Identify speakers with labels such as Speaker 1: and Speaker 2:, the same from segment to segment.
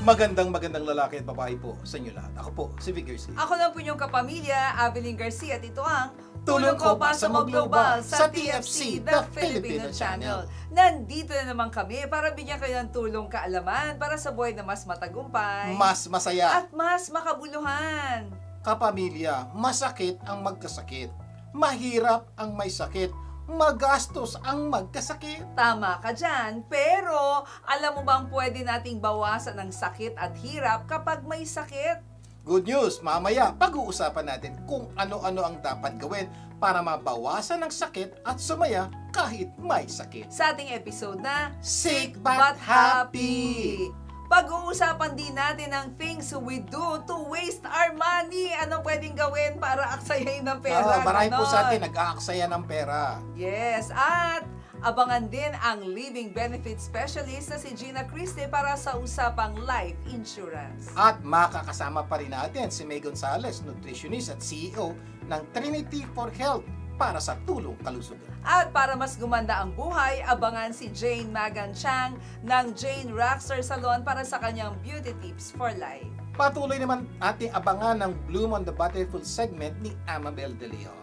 Speaker 1: Magandang lalaki at babae po sa inyo lahat. Ako po, si Vic Garcia.
Speaker 2: Ako lang po yung kapamilya, Avelyn Garcia, at ito ang
Speaker 1: Tulong ko pa sa mga global sa TFC, The Filipino Channel.
Speaker 2: Nandito na naman kami para bigyan kayo ng tulong kaalaman para sa buhay na mas matagumpay,
Speaker 1: Mas masaya.
Speaker 2: at mas makabuluhan.
Speaker 1: Kapamilya, masakit ang magkasakit. Mahirap ang may sakit. Magastos ang magkasakit.
Speaker 2: Tama ka dyan, pero alam mo bang pwede nating bawasan ang sakit at hirap kapag may sakit?
Speaker 1: Good news, mamaya pag-uusapan natin kung ano-ano ang dapat gawin para mabawasan ang sakit at sumaya kahit may sakit.
Speaker 2: Sa ating episode na
Speaker 1: Sick but Happy!
Speaker 2: Pag-uusapan din natin ang things we do to waste our money. Anong pwedeng gawin para aksayahin ng pera?
Speaker 1: Marami po
Speaker 2: ganon.
Speaker 1: sa atin nag-aaksaya ng pera.
Speaker 2: Yes, at abangan din ang living benefit specialist na si Gina Christie para sa usapang life insurance.
Speaker 1: At makakasama pa rin natin si May Gonzalez, nutritionist at CEO ng Trinity for Health para sa tulong kalusugan.
Speaker 2: At para mas gumanda ang buhay, abangan si Jane Magan Chang ng Jane Rockstar Salon para sa kanyang beauty tips for life.
Speaker 1: Patuloy naman ating abangan ng Bloom on the Battlefield segment ni Amabel De Leon.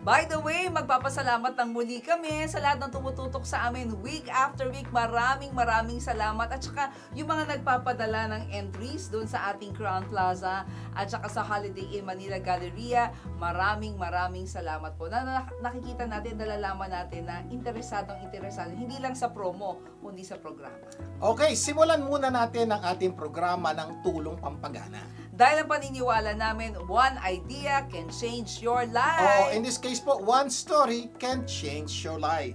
Speaker 2: By the way, magpapasalamat ng muli kami sa lahat ng tumututok sa amin week after week. Maraming salamat. At saka yung mga nagpapadala ng entries doon sa ating Crown Plaza at saka sa Holiday Inn Manila Galleria. Maraming salamat po. Nakikita natin, nalalaman natin na interesado. Hindi lang sa promo, kundi sa programa.
Speaker 1: Okay, simulan muna natin ang ating programa ng Tulong Pampagana.
Speaker 2: Dahil ang paniniwala namin, one idea can change your
Speaker 1: Oo,
Speaker 2: life.
Speaker 1: in this case po, one story can change your life.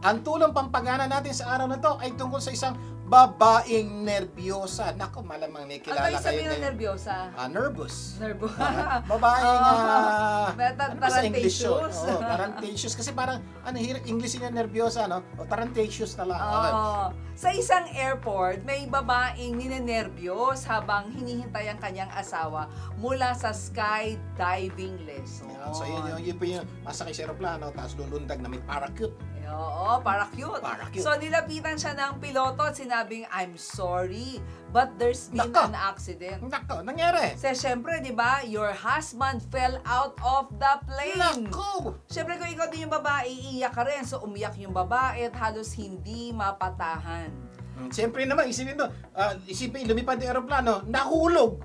Speaker 1: Ang tulong pampagana natin sa araw na to ay tungkol sa isang babaeng nervyosa. Naku, malamang may kilala
Speaker 2: Ano yung
Speaker 1: kayo
Speaker 2: sabihin ng nervyosa?
Speaker 1: nervous.
Speaker 2: Nervo.
Speaker 1: Babaeng ano ba sa English yun?
Speaker 2: Tarantatious.
Speaker 1: Oo, tarantatious. Kasi parang, English yun yung nervyosa, no? O tarantatious na lang. Okay.
Speaker 2: Sa isang airport, may babaeng ninenervyos habang hinihintay ang kanyang asawa mula sa skydiving lesson.
Speaker 1: Yan. So yun po yung masakay sa aeroplano, tapos lulundag na may parachute.
Speaker 2: Oo, para cute.
Speaker 1: Parachute.
Speaker 2: So nilapitan siya ng piloto at sinabing, I'm sorry, but there's been
Speaker 1: Nako.
Speaker 2: an accident.
Speaker 1: Nako, nangyari.
Speaker 2: Kasi syempre, di ba, your husband fell out of the plane.
Speaker 1: Nako!
Speaker 2: Syempre, kung ikaw din yung babae, iiyak ka rin. So, umiyak yung babae at halos hindi mapatahan.
Speaker 1: Siyempre naman, isipin, lumipad yung aeroplano, nahulog.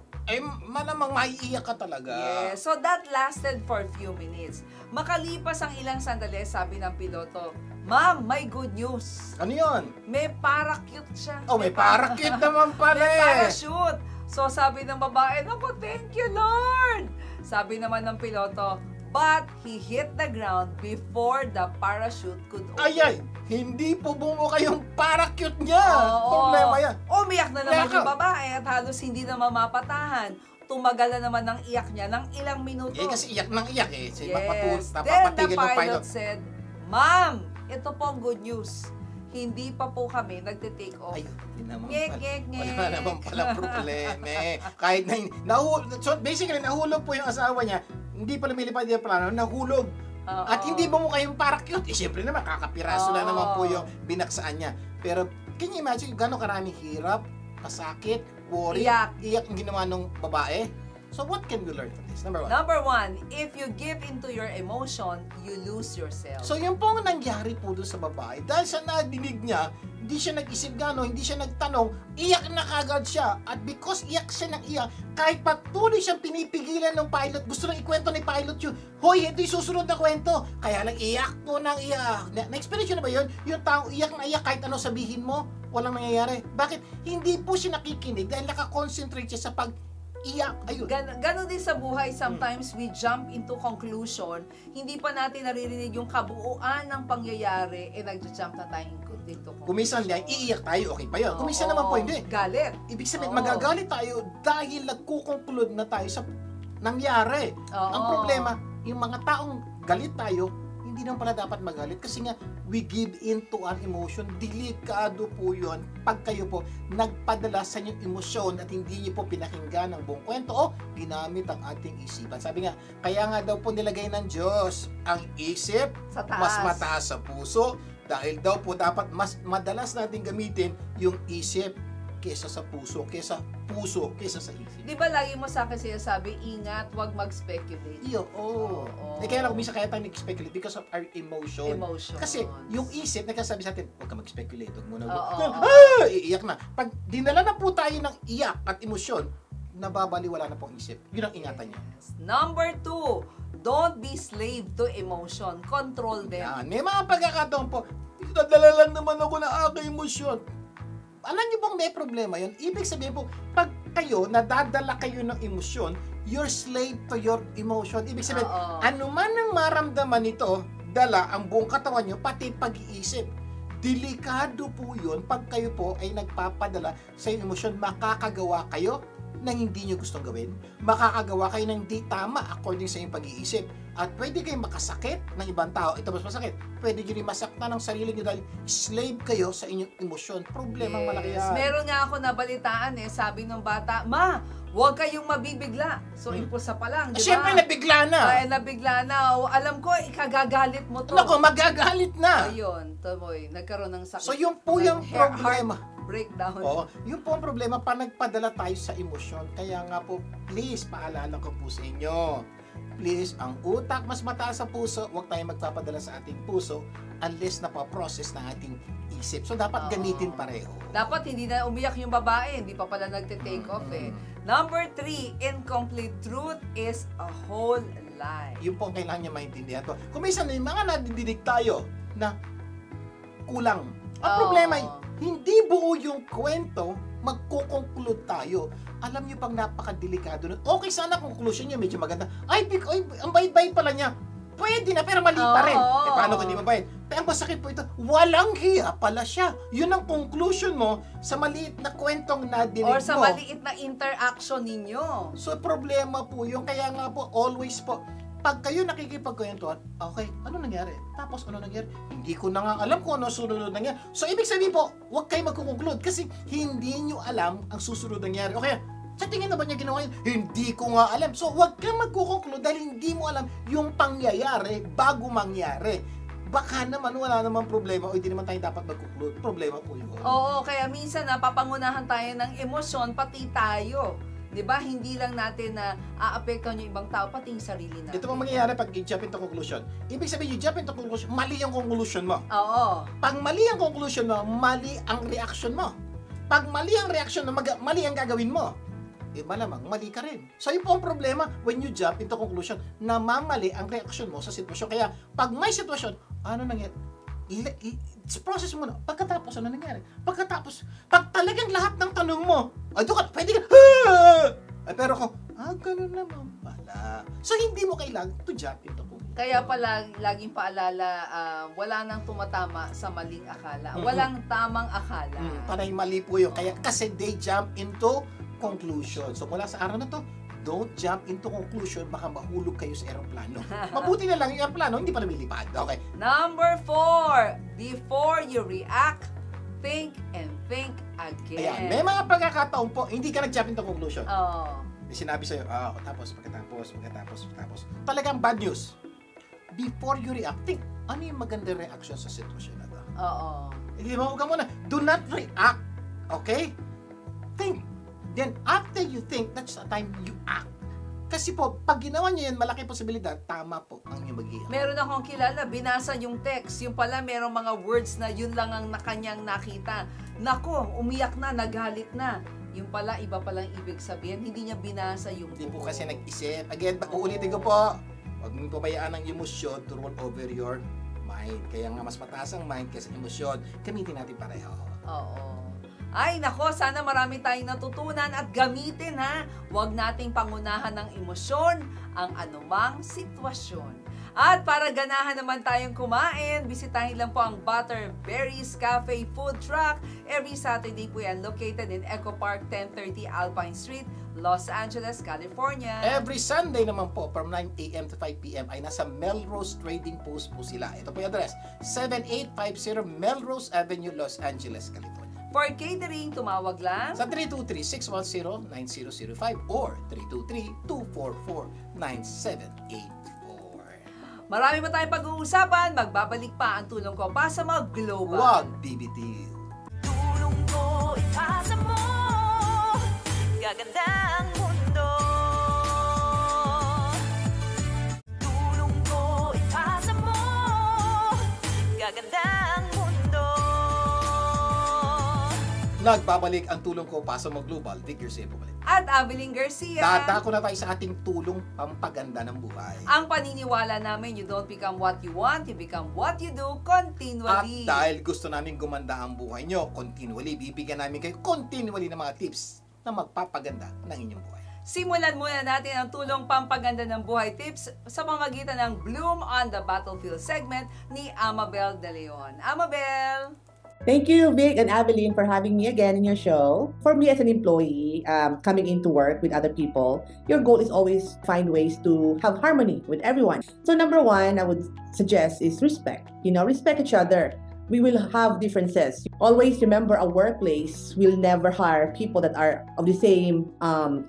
Speaker 1: Malamang maiiyak ka talaga.
Speaker 2: Yes. So, that lasted for a few minutes. Makalipas ang ilang sandali, sabi ng piloto, Ma'am, may good news.
Speaker 1: Ano yun?
Speaker 2: May parachute siya.
Speaker 1: Oh, may parachute naman pala
Speaker 2: May
Speaker 1: eh.
Speaker 2: parachute. So, sabi ng babae, naku, thank you, Lord. Sabi naman ng piloto, but he hit the ground before the parachute could open.
Speaker 1: Ay, hindi po bumuka yung parachute niya.
Speaker 2: Oo.
Speaker 1: Problema yan.
Speaker 2: Umiyak na naman
Speaker 1: Nako.
Speaker 2: yung babae at halos hindi na mamapatahan. Tumagal na naman ng iyak niya ng ilang minuto.
Speaker 1: Kasi iyak ng iyak eh.
Speaker 2: Yes. Then the
Speaker 1: Napapatigil yung
Speaker 2: pilot said, Ma'am, ito po ang good news. Hindi pa po kami nagte-take off.
Speaker 1: Ay, hindi naman
Speaker 2: Ngek,
Speaker 1: pala.
Speaker 2: ngek, ngek.
Speaker 1: Wala naman pala problema eh. Kahit so basically, nahulog po yung asawa niya. Hindi pa lumilipad yung plano, nahulog.
Speaker 2: Oo.
Speaker 1: At hindi bumuka yung parachute. Siyempre naman, kakapiraso na naman po yung binaksaan niya. Pero, can you imagine gano'ng karaming hirap, kasakit, worry,
Speaker 2: Iyak.
Speaker 1: iyak ang ginawa ng babae? So, what can we learn from this? Number one.
Speaker 2: Number one, if you give into your emotion, you lose yourself.
Speaker 1: So, yung pong nangyari po doon sa babae, dahil sa nadinig niya, hindi siya nag-isip gano'n, hindi siya nagtanong, iyak na kagad siya. At because iyak siya ng iyak, kahit patuloy siyang pinipigilan ng pilot, gusto nang ikwento ni pilot yun, hoy, ito yung susunod na kwento. Kaya lang iyak po ng iyak. Na-experience yun na ba yun? Yung taong iyak na iyak, kahit ano sabihin mo, walang nangyayari. Bakit? Hindi po siya nakikinig dahil nakakonsentrate siya sa pag-iyak. Ayun.
Speaker 2: Ganon din sa buhay, sometimes we jump into conclusion, hindi pa natin naririnig yung kabuuan ng pangyayari, nag-jump na tayo into conclusion.
Speaker 1: Kumisan niya, iiyak tayo, okay pa yun. Kumisan naman po, hindi.
Speaker 2: Galit.
Speaker 1: Ibig sabihin,
Speaker 2: Oo.
Speaker 1: magagalit tayo dahil nagkukonclude na tayo sa nangyari.
Speaker 2: Oo.
Speaker 1: Ang problema, yung mga taong galit tayo, hindi naman pala dapat magalit kasi nga we give into an emotion. Delikado po yun pag kayo po nagpadala sa inyong emosyon at hindi niyo po pinakinggan ang buong kwento o ginamit ang ating isipan. Sabi nga, kaya nga daw po nilagay ng Diyos ang isip
Speaker 2: Sa taas.
Speaker 1: mas mataas sa puso dahil daw po dapat mas madalas natin gamitin yung isip kesa sa puso, kesa sa isip.
Speaker 2: Di ba lagi mo sa akin sinasabi, ingat, wag mag-speculate.
Speaker 1: Oo. Kaya lang, minsan kaya tayo nag-speculate because of our emotion. Kasi yung isip, nagkasabi sa atin, huwag ka mag-speculate, huwag muna. Iiyak na. Pag dinala na po tayo ng iyak at emosyon, nababaliwala na po ang isip. Yun ang ingatan niya.
Speaker 2: Number 2, don't be slave to emotion. Control them.
Speaker 1: Yan. May mga pagkakataon po, nadala lang naman ako ng aking emosyon. Alam niyo bang may problema yun? Ibig sabihin po, pag kayo, nadadala kayo ng emosyon, you're slave to your emotion. Ibig sabihin, ano man ang maramdaman nito, dala ang buong katawan nyo, pati pag-iisip. Delikado po yun pag kayo po ay nagpapadala sa emosyon, makakagawa kayo ng hindi nyo gustong gawin, makakagawa kayo ng di tama according sa inyong pag-iisip. At pwede kayong makasakit ng ibang tao. Ito mas masakit. Pwede nyo rin masaktan ng sarili nyo dahil slave kayo sa inyong emosyon. Problemang malaki yan.
Speaker 2: Meron nga ako nabalitaan sabi ng bata, Ma, huwag kayong mabibigla. So, impulsa pa lang, di ba?
Speaker 1: Siyempre, nabigla na.
Speaker 2: Nabigla na. Alam ko, ikagagalit mo to.
Speaker 1: Naku, magagalit na.
Speaker 2: Ayun, tumoy, nagkaroon ng sakit.
Speaker 1: So, yung po yung problema.
Speaker 2: Breakdown.
Speaker 1: Oo, yung po ang problema, pa nagpadala tayo sa emosyon. Kaya nga po, please, paalala ko po sa inyo. Please, ang utak mas mataas sa puso, huwag tayong magpapadala sa ating puso unless napaprocess ng ating isip. So, dapat gamitin pareho.
Speaker 2: Dapat hindi na umiyak yung babae, hindi pa pala nagte-take off Number 3, incomplete truth is a whole lie.
Speaker 1: Yun po ang kailangan niya maintindihan to. Kung minsan may mga nadidinig tayo na kulang. Ang problema ay, hindi buo yung kwento, magko-conclude tayo. Alam niyo pang napakadelikado nun. Okay sana conclusion niya, medyo maganda. Ay, ang bayad-bayad pala niya. Pwede na, pero mali pa rin. Paano kung di mabayad? Pero ang masakit po ito, walang hiya pala siya. Yun ang conclusion mo sa maliit na kwentong nadinig mo.
Speaker 2: Or sa maliit na interaction ninyo.
Speaker 1: So, problema po yung kaya nga po, always po, pag kayo nakikipagkwentuhan, okay, ano nangyari? Tapos ano nangyari? Hindi ko na nga alam kung ano susunod nangyari. So, ibig sabihin po, huwag kayo magkukonklud kasi hindi nyo alam ang susunod nangyari. Okay, sa tingin na ba niya ginawa yun? Hindi ko nga alam. So, huwag kang magkukonklud dahil hindi mo alam yung pangyayari bago mangyari. Baka naman wala namang problema o hindi naman tayo dapat mag-conclude. Problema po yun.
Speaker 2: Oo, kaya minsan napapangunahan tayo ng emosyon, pati tayo. 'Di ba? Hindi lang natin na aapektuhan yung ibang tao, pati yung sarili natin.
Speaker 1: Ito pang mangyayari pag you-jump into conclusion. Ibig sabihin, you jump into conclusion, mali ang conclusion mo.
Speaker 2: Oo.
Speaker 1: Pag mali ang conclusion mo, mali ang reaction mo. Pag mali ang reaction mo, mali ang gagawin mo. Malamang, mali ka rin. So, yun po ang problema when you jump into conclusion, namamali ang reaction mo sa sitwasyon. Kaya, pag may sitwasyon, ano nangyari? Process mo na. Pagkatapos, ano nangyari? Pagkatapos, pag talagang lahat ng tanong mo, ay, doon ka, pwede ka, ay, pero kung, ganun naman pala. So, hindi mo kailangan to jump into conclusion.
Speaker 2: Kaya pala, laging paalala, wala nang tumatama sa maling akala. Walang tamang akala.
Speaker 1: Panay mali po yun. Kaya, kasi they jump into conclusion. So, mula sa araw na to, don't jump into conclusion, baka mahulog kayo sa eroplano. Mabuti na lang yung eroplano, hindi pa lumilipad. Okay.
Speaker 2: Number 4, before you react, think and think again.
Speaker 1: Ayan, may mga pagkakataon po, hindi ka nag-jump into conclusion.
Speaker 2: Oo.
Speaker 1: May sinabi sa'yo, pagkatapos. Talagang bad news. Before you react, think, ano yung magandang reaction sa sitwasyon na to?
Speaker 2: Oo.
Speaker 1: Hindi mo, huwag ka muna. Do not react. Okay? Think. Then, after you think, that's the time you act. Kasi po, pag ginawa niyo yan, malaki posibilidad, tama po ang inyong mag-iyak.
Speaker 2: Meron akong kilala, binasa yung text. Yung pala, merong mga words na yun lang ang kanyang nakita. Nako, umiyak na, nagalit na. Yung pala, iba palang ibig sabihin. Hindi niya binasa yung
Speaker 1: Hindi po kasi nag-isip. Again, uulitin ko po, huwag mong pabayaan ang emosyon to roll over your mind. Kaya nga mas mataas ang mind kaysa emosyon. Gamitin natin pareho.
Speaker 2: Oo. Ay, nako, sana marami tayong natutunan at gamitin ha. Huwag nating pangunahan ng emosyon ang anumang sitwasyon. At para ganahan naman tayong kumain, bisitahin lang po ang Butterberries Cafe Food Truck. Every Saturday po yan, located in Eco Park, 1030 Alpine Street, Los Angeles, California.
Speaker 1: Every Sunday naman po, from 9 a.m. to 5 p.m. ay nasa Melrose Trading Post po sila. Ito po yung address, 7850 Melrose Avenue, Los Angeles, California.
Speaker 2: For catering, tumawag lang
Speaker 1: sa 323-610-9005 or 323-244-9784.
Speaker 2: Marami pa tayong pag-uusapan. Magbabalik pa ang tulong ko pa sa mga global.
Speaker 1: Wag BBT.
Speaker 3: Tulong ko ipasa mo. Gaganda ang mundo. Tulong ko, ipasa mo. Gaganda ang mundo.
Speaker 1: Nagbabalik ang tulong ko, pasa mo global. Vic Garcia po balik.
Speaker 2: At Abilene Garcia.
Speaker 1: Dadako na tayo sa ating tulong pampaganda ng buhay.
Speaker 2: Ang paniniwala namin, you don't become what you want, you become what you do
Speaker 1: At
Speaker 2: continually.
Speaker 1: dahil gusto namin gumanda ang buhay nyo, continually, bibigyan namin kayo continually ng mga tips na magpapaganda ng inyong buhay.
Speaker 2: Simulan muna natin ang tulong pampaganda ng buhay tips sa pamamagitan ng Bloom on the Battlefield segment ni Amabel De Leon. Amabel!
Speaker 4: Thank you, Vic and Aveline, for having me again in your show. For me as an employee, coming into work with other people, your goal is always find ways to have harmony with everyone. So number one, I would suggest is respect. Respect each other. We will have differences. Always remember, a workplace will never hire people that are of the same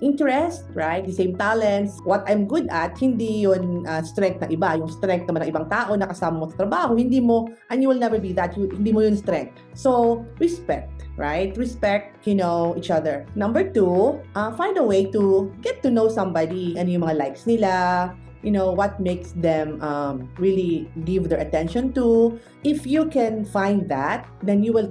Speaker 4: interest, right? The same talents. What I'm good at, hindi yun strength ng iba. Yung strength naman ng ibang tao na kasama mo sa trabaho, hindi mo, and you will never be that. Hindi mo yun strength. So, respect, right? Respect, each other. Number two, find a way to get to know somebody. Ano yung mga likes nila, what makes them really give their attention to. If you can find that, then you will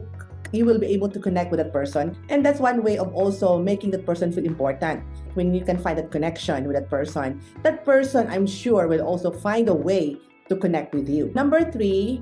Speaker 4: be able to connect with that person. And that's one way of also making that person feel important. When you can find that connection with that person, I'm sure, will also find a way to connect with you. Number three,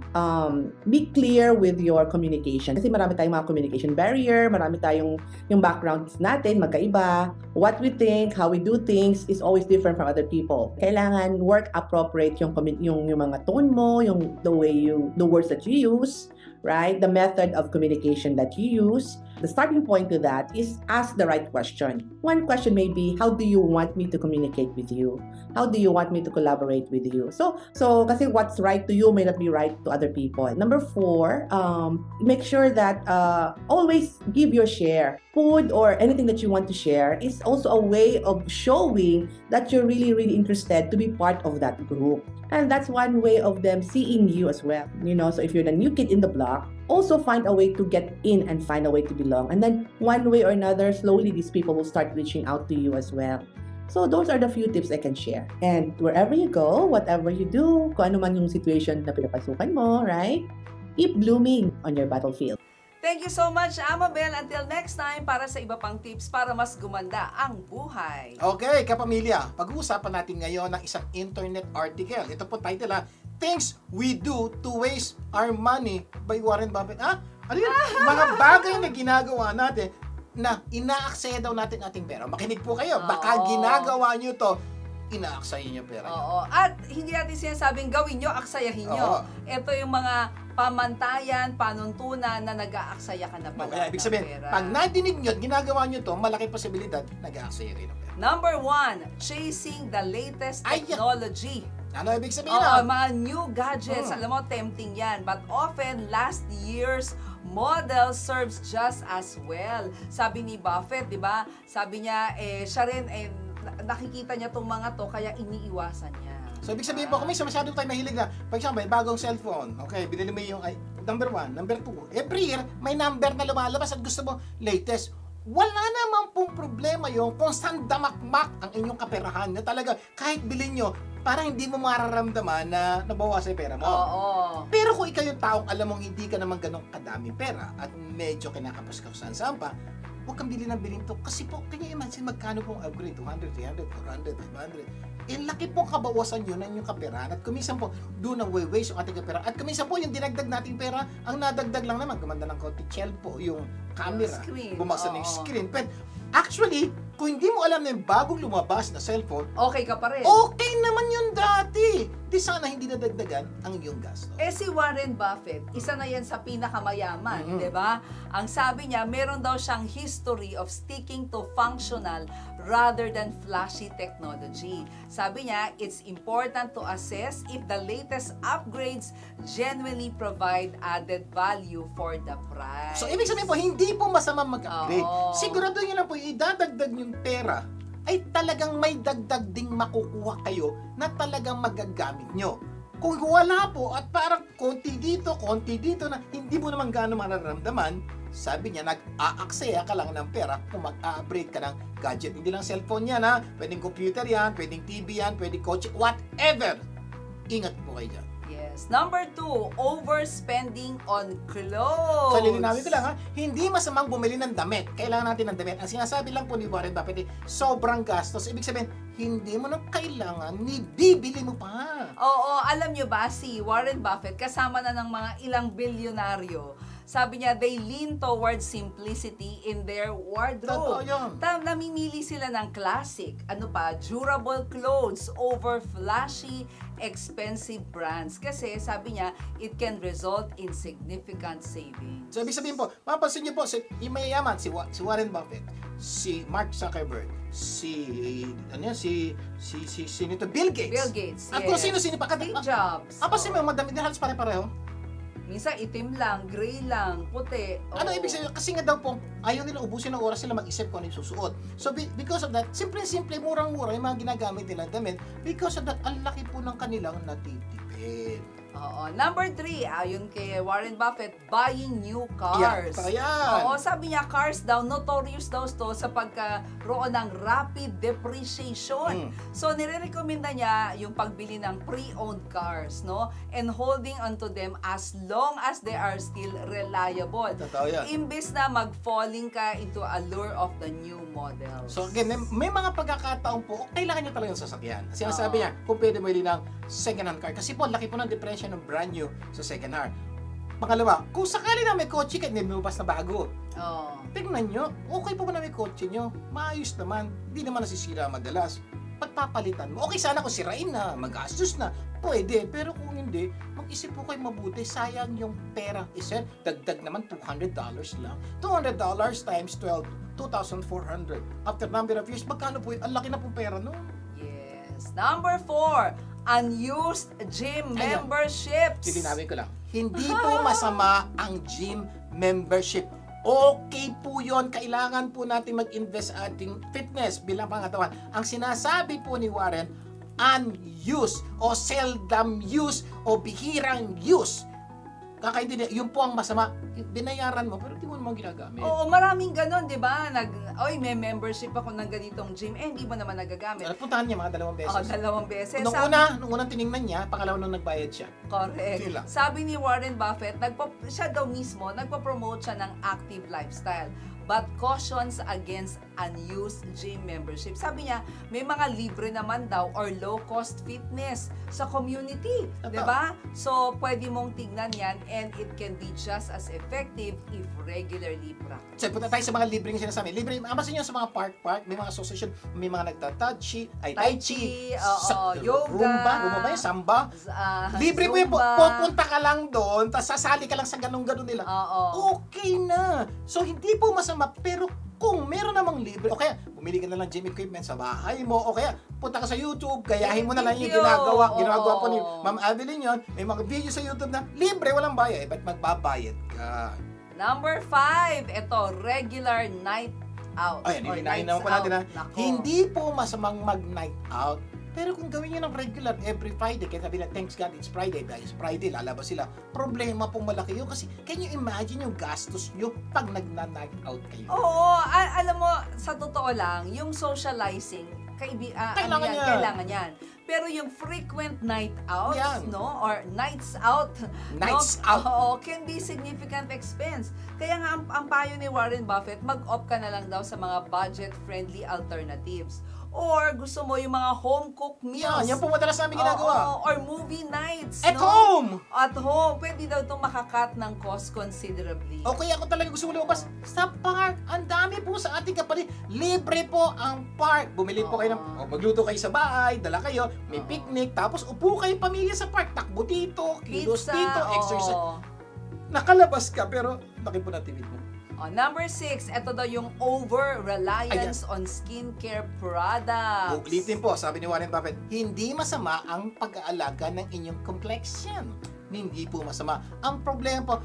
Speaker 4: be clear with your communication. Kasi marami tayong mga communication barrier, marami tayong yung backgrounds natin, magkaiba. What we think, how we do things is always different from other people. Kailangan work appropriate yung mga tone mo, the words that you use, right? The method of communication that you use. The starting point to that is ask the right question. One question may be, how do you want me to communicate with you? How do you want me to collaborate with you? So kasi what's right to you may not be right to other people. Number four, make sure that always give your share. Food or anything that you want to share is also a way of showing that you're really, really interested to be part of that group. And that's one way of them seeing you as well. So if you're the new kid in the block, also find a way to get in and find a way to belong. And then one way or another, slowly these people will start reaching out to you as well. So those are the few tips I can share. And wherever you go, whatever you do, kung ano man yung situation na pinapasukan mo, right? Keep blooming on your battlefield.
Speaker 2: Thank you so much, Amabel. Until next time, para sa iba pang tips para mas gumanda ang buhay.
Speaker 1: Okay, kapamilya, pag-uusapan natin ngayon ng isang internet article. Ito po title Things We Do to Waste Our Money by Warren Buffett. Ano yun? Mga bagay na ginagawa natin na inaaksaya daw natin ating pera. Makinig po kayo, baka ginagawa nyo to, inaaksayin nyo pera nyo.
Speaker 2: Oo. At hindi natin sinasabing gawin nyo, aksayahin nyo. Ito yung mga pamantayan, panuntunan na nag-aaksaya ka na pala.
Speaker 1: Kaya ibig sabihin,
Speaker 2: pera.
Speaker 1: pag nadinig nyo at ginagawa nyo to, malaki posibilidad, nag-aaksaya rin ang pera.
Speaker 2: Number one, chasing the latest technology.
Speaker 1: Ano ibig sabihin
Speaker 2: mga new gadgets. Alam mo, tempting yan. But often, last year's model serves just as well. Sabi ni Buffett, di ba? Sabi niya, siya rin, nakikita niya tong mga to, kaya iniiwasan niya.
Speaker 1: So, ibig sabihin po, kung may masyado tayo mahilig na, for example, bagong cellphone, okay, binili mo yung number 1, number 2. Every year, may number na lumalabas at gusto mo latest. Wala naman pong problema yung kung saan damakmak ang inyong kaperahan na talaga kahit bilhin nyo, parang hindi mo mararamdaman na nabawasan yung pera mo.
Speaker 2: Oo.
Speaker 1: Pero kung ikaw yung taong alam mong hindi ka naman ganong kadaming pera at medyo kinakapos ka saan pa, huwag kang bilhin ng bilhin to. Kasi po, kanya imagine magkano pong upgrade, 200, 300, 400, 500. Laki pong kabawasan yun ng inyong kaperahan. At kuminsan po, doon ang waste yung ating kaperahan. At kuminsan po, yung dinagdag nating pera, ang nadagdag lang naman, gumanda ng konti shell po, yung camera, bumasa ng screen. But actually, kung hindi mo alam na yung bagong lumabas na cellphone,
Speaker 2: okay ka pa rin.
Speaker 1: Okay naman yun dati. Di sana hindi nadagdagan ang iyong gasto.
Speaker 2: Si Warren Buffett, isa na yan sa pinakamayaman, di ba? Ang sabi niya, meron daw siyang history of sticking to functional rather than flashy technology. Sabi niya, it's important to assess if the latest upgrades genuinely provide added value for the price.
Speaker 1: So, ibig sabihin po, hindi po masama mag-upgrade. Sigurado nyo lang po, idadagdag yung pera ay talagang may dagdag ding makukuha kayo na talagang magagamit nyo. Kung wala po at parang konti dito na hindi mo naman gaano mararamdaman, sabi niya, nag-aaksaya ka lang ng pera kung mag-upgrade ka ng gadget. Hindi lang cellphone yan ha, pwedeng computer yan, pwedeng TV yan, pwedeng kotse, whatever. Ingat po kayo dyan.
Speaker 2: Yes. Number 2, overspending on clothes.
Speaker 1: So, lilinawin ko lang ha, hindi masamang bumili ng damit. Kailangan natin ng damit. Ang sinasabi lang po ni Warren Buffett, sobrang gastos. Ibig sabihin, hindi mo na kailangan, ni bibili mo pa.
Speaker 2: Oo, alam nyo ba, si Warren Buffett, kasama na ng mga ilang bilyonaryo, sabi niya, they lean towards simplicity in their
Speaker 1: Totoo
Speaker 2: wardrobe.
Speaker 1: yun.
Speaker 2: Namimili sila ng classic, durable clothes over flashy, expensive brands. Kasi sabi niya, it can result in significant savings.
Speaker 1: So, ibig sabihin po, mapapansin niyo po, yung mayayaman, si Warren Buffett, si Mark Zuckerberg, si Bill Gates.
Speaker 2: Bill Gates,
Speaker 1: At
Speaker 2: yes.
Speaker 1: kung sino-sino pa.
Speaker 2: Steve Jobs.
Speaker 1: Kasi may mga damit na halos pare-pareho.
Speaker 2: Minsan itim lang, gray lang, puti.
Speaker 1: Ano
Speaker 2: Oo.
Speaker 1: ibig sabihin? Kasi nga daw po, ayaw nila ubusin ng oras nila mag-isip kung ano yung susuot. So, because of that, simple, murang-mura yung mga ginagamit nila damit. Because of that, ang laki po ng kanilang natitipid.
Speaker 2: Oo. Number 3, ayon kay Warren Buffett, buying new cars.
Speaker 1: Yan.
Speaker 2: Oo, sabi niya, cars daw, notorious daw to sa pagkaroon ng rapid depreciation. So, nire-recommenda niya yung pagbili ng pre-owned cars, no? And holding onto them as long as they are still reliable.
Speaker 1: Totoo yan.
Speaker 2: Imbes na mag-falling ka into allure of the new models.
Speaker 1: So again, may mga pagkakataon po, kailangan nyo talaga yung sasakyan. Kasi ang sabi niya, kung pwede mo ng second-hand car. Kasi po, laki po ng depression ng brand new sa second-hand. Pangalawa, kung sakali na may kotse ka, hindi lumabas na bago.
Speaker 2: Oo.
Speaker 1: Tingnan nyo, okay po na may kotse nyo. Maayos naman, hindi naman nasisira madalas. Pagpapalitan mo, okay sana kung sirain na, magastos na, pwede. Pero kung hindi, mag-isip po kayo mabuti, sayang yung perang iset. Dagdag naman, $200 lang. $200 times 12, 2,400. After number of years, magkano po yun? Ang laki na po pera, no?
Speaker 2: Yes. Number 4, unused gym
Speaker 1: Ayan.
Speaker 2: memberships.
Speaker 1: Titinawin ko lang. Hindi po masama ang gym membership. Okay po yon. Kailangan po natin mag-invest sa ating fitness bilang pangatawan. Ang sinasabi po ni Warren, unused o seldom used o bihirang use. Kakaintindi, yun po ang masama. Binayaran mo, pero di mo naman ginagamit.
Speaker 2: Oo, maraming ganon, di ba? May membership ako ng ganitong gym, hindi mo naman nagagamit.
Speaker 1: Puntahan niya mga 2 beses.
Speaker 2: Oo, 2 beses.
Speaker 1: Nung unang tiningnan niya, pangalawa nung nagbayad siya.
Speaker 2: Correct.
Speaker 1: Yun lang.
Speaker 2: Sabi ni Warren Buffett, siya daw mismo, nagpo-promote siya ng active lifestyle, but cautions against unused gym membership. Sabi niya, may mga libre naman daw or low-cost fitness sa community.
Speaker 1: Totoo.
Speaker 2: Di ba? So, pwede mong tignan yan and it can be just as effective if regularly practiced.
Speaker 1: So, punta tayo sa mga libreng sinasabi. Libre, amasin nyo sa mga park, may mga association, may mga nagta-tai chi,
Speaker 2: yoga,
Speaker 1: rumba ba yun, samba. Libre po yun, pupunta ka lang doon, tapos sasali ka lang sa ganun-ganun nila.
Speaker 2: Oo.
Speaker 1: Okay na. So, hindi po masama, pero kung meron namang libre, o kaya bumili ka na lang gym equipment sa bahay mo, o kaya punta ka sa YouTube, gayahin mo na lang yung ginagawa po ni Ma'am Adeline yun. May mga video sa YouTube na libre, walang bayad, ba't magbabayad ka?
Speaker 2: Number 5, ito, regular night out.
Speaker 1: Ayan,
Speaker 2: or
Speaker 1: ilinahin
Speaker 2: nights
Speaker 1: naman po natin
Speaker 2: out.
Speaker 1: na
Speaker 2: Nako.
Speaker 1: hindi po masamang mag-night out. Pero kung gawin nyo ng regular every Friday, kaya sabi na, thanks God, it's Friday. Dahil it's Friday, lalabas sila. Problema pong malaki yun. Kasi can you imagine yung gastos nyo pag nag-night out kayo?
Speaker 2: Oo, alam mo, sa totoo lang, yung socializing, kailangan yan. Pero yung frequent night outs,
Speaker 1: Yan.
Speaker 2: no? Or nights out,
Speaker 1: Nights
Speaker 2: no?
Speaker 1: out.
Speaker 2: Oo, can be significant expense. Kaya nga, ang payo ni Warren Buffett, mag-opt ka na lang daw sa mga budget-friendly alternatives. Or gusto mo yung mga home-cooked meals.
Speaker 1: Yan po madalas namin ginagawa.
Speaker 2: Oo, or movie nights,
Speaker 1: At
Speaker 2: no?
Speaker 1: home!
Speaker 2: At home. Pwede daw itong makakat ng cost considerably.
Speaker 1: O kaya ako talaga gusto mo lumabas sa park. Ang dami po sa ating kapatid. Libre po ang park. Bumili po kayo ng, magluto kayo sa bahay, dala kayo, may picnic, tapos upo kayo pamilya sa park. Takbo dito, kilos
Speaker 2: Pizza,
Speaker 1: dito, exercise.
Speaker 2: oo.
Speaker 1: Nakalabas ka, pero laki po na TV mo.
Speaker 2: Number 6, ito daw yung over-reliance on skincare products.
Speaker 1: Ulitin po, sabi ni Warren Buffett, hindi masama ang pag-aalaga ng inyong complexion. Hindi po masama. Ang problema po,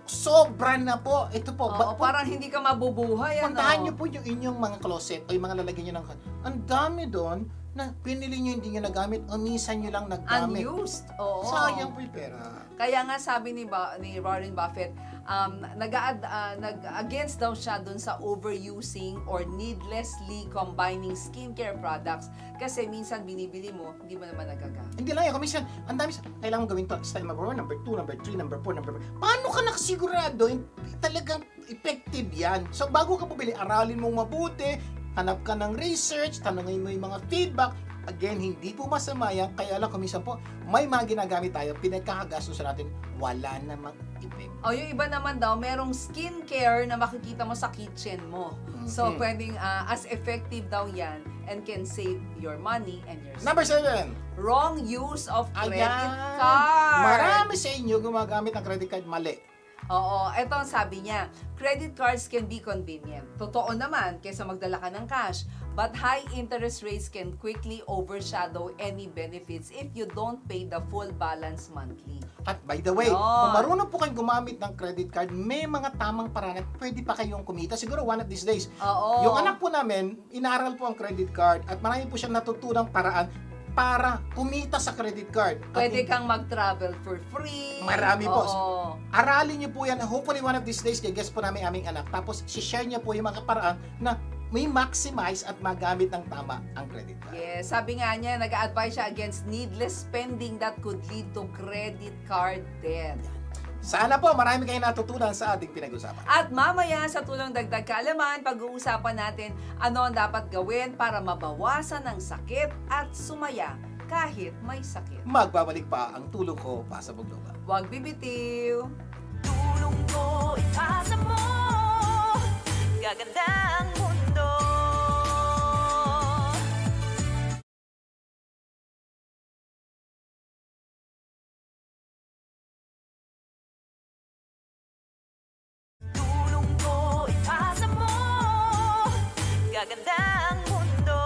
Speaker 1: sobra na po. Ito po.
Speaker 2: Oo, parang hindi ka mabubuhay.
Speaker 1: Puntahan nyo po yung inyong mga closet o yung mga lalagyan nyo ng... Ang dami doon. na pinili nyo hindi nyo nagamit o minsan nyo lang nagamit.
Speaker 2: Unused. Oo.
Speaker 1: Sayang po yung pera.
Speaker 2: Kaya nga sabi ni Warren Buffett, nag-against daw siya dun sa overusing or needlessly combining skincare products kasi minsan binibili mo, hindi mo naman nagagamit.
Speaker 1: Hindi lang yan. Minsan, ang dami, kailangan gawin to. Style number 1, number 2, number 3, number 4, number 5. Paano ka nakasigurado? Talagang effective yan. So, bago ka bumili, aralin mong mabuti, hanap ka ng research, tanongin mo yung mga feedback. Again, hindi po masama yan. Kaya lang, kuminsan po, may mga ginagamit tayo, pinagkakagastos natin, wala namang effect.
Speaker 2: O yung iba naman daw, merong skincare na makikita mo sa kitchen mo. So, pwedeng as effective daw yan and can save your money and your
Speaker 1: Number 7.
Speaker 2: wrong use of credit
Speaker 1: Ayan.
Speaker 2: card.
Speaker 1: Marami sa inyo gumagamit ng credit card mali.
Speaker 2: Oo, eto ang sabi niya, credit cards can be convenient. Totoo naman, kaysa magdala ka ng cash. But high interest rates can quickly overshadow any benefits if you don't pay the full balance monthly.
Speaker 1: At by the way,
Speaker 2: Yun.
Speaker 1: kung marunong po kayong gumamit ng credit card, may mga tamang paraan at pwede pa kayong kumita. Siguro one of these days.
Speaker 2: Oo.
Speaker 1: Yung anak po namin, inaral po ang credit card at marami po siyang natutunang paraan para kumita sa credit card. At
Speaker 2: Pwede kang mag-travel for free.
Speaker 1: Marami po.
Speaker 2: Oo.
Speaker 1: aralin niyo po yan. Hopefully one of these days, guess po namin aming anak. Tapos, share niya po yung mga paraan na may maximize at magamit ng tama ang credit card.
Speaker 2: Yes, sabi nga niya, nag-a-advise siya against needless spending that could lead to credit card debt.
Speaker 1: Sana po marami kayong natutunan sa ating pinag-usapan.
Speaker 2: At mamaya sa tulong dagdag kaalaman, pag-uusapan natin ano ang dapat gawin para mabawasan ang sakit at sumaya kahit may sakit.
Speaker 1: Magbabalik pa ang tulong ko pa sa Global.
Speaker 2: Huwag bibitiw!
Speaker 3: Tulong ko ipasa mo, gaganda ang mundo. Tulong ko ipasa mo, gaganda ang mundo.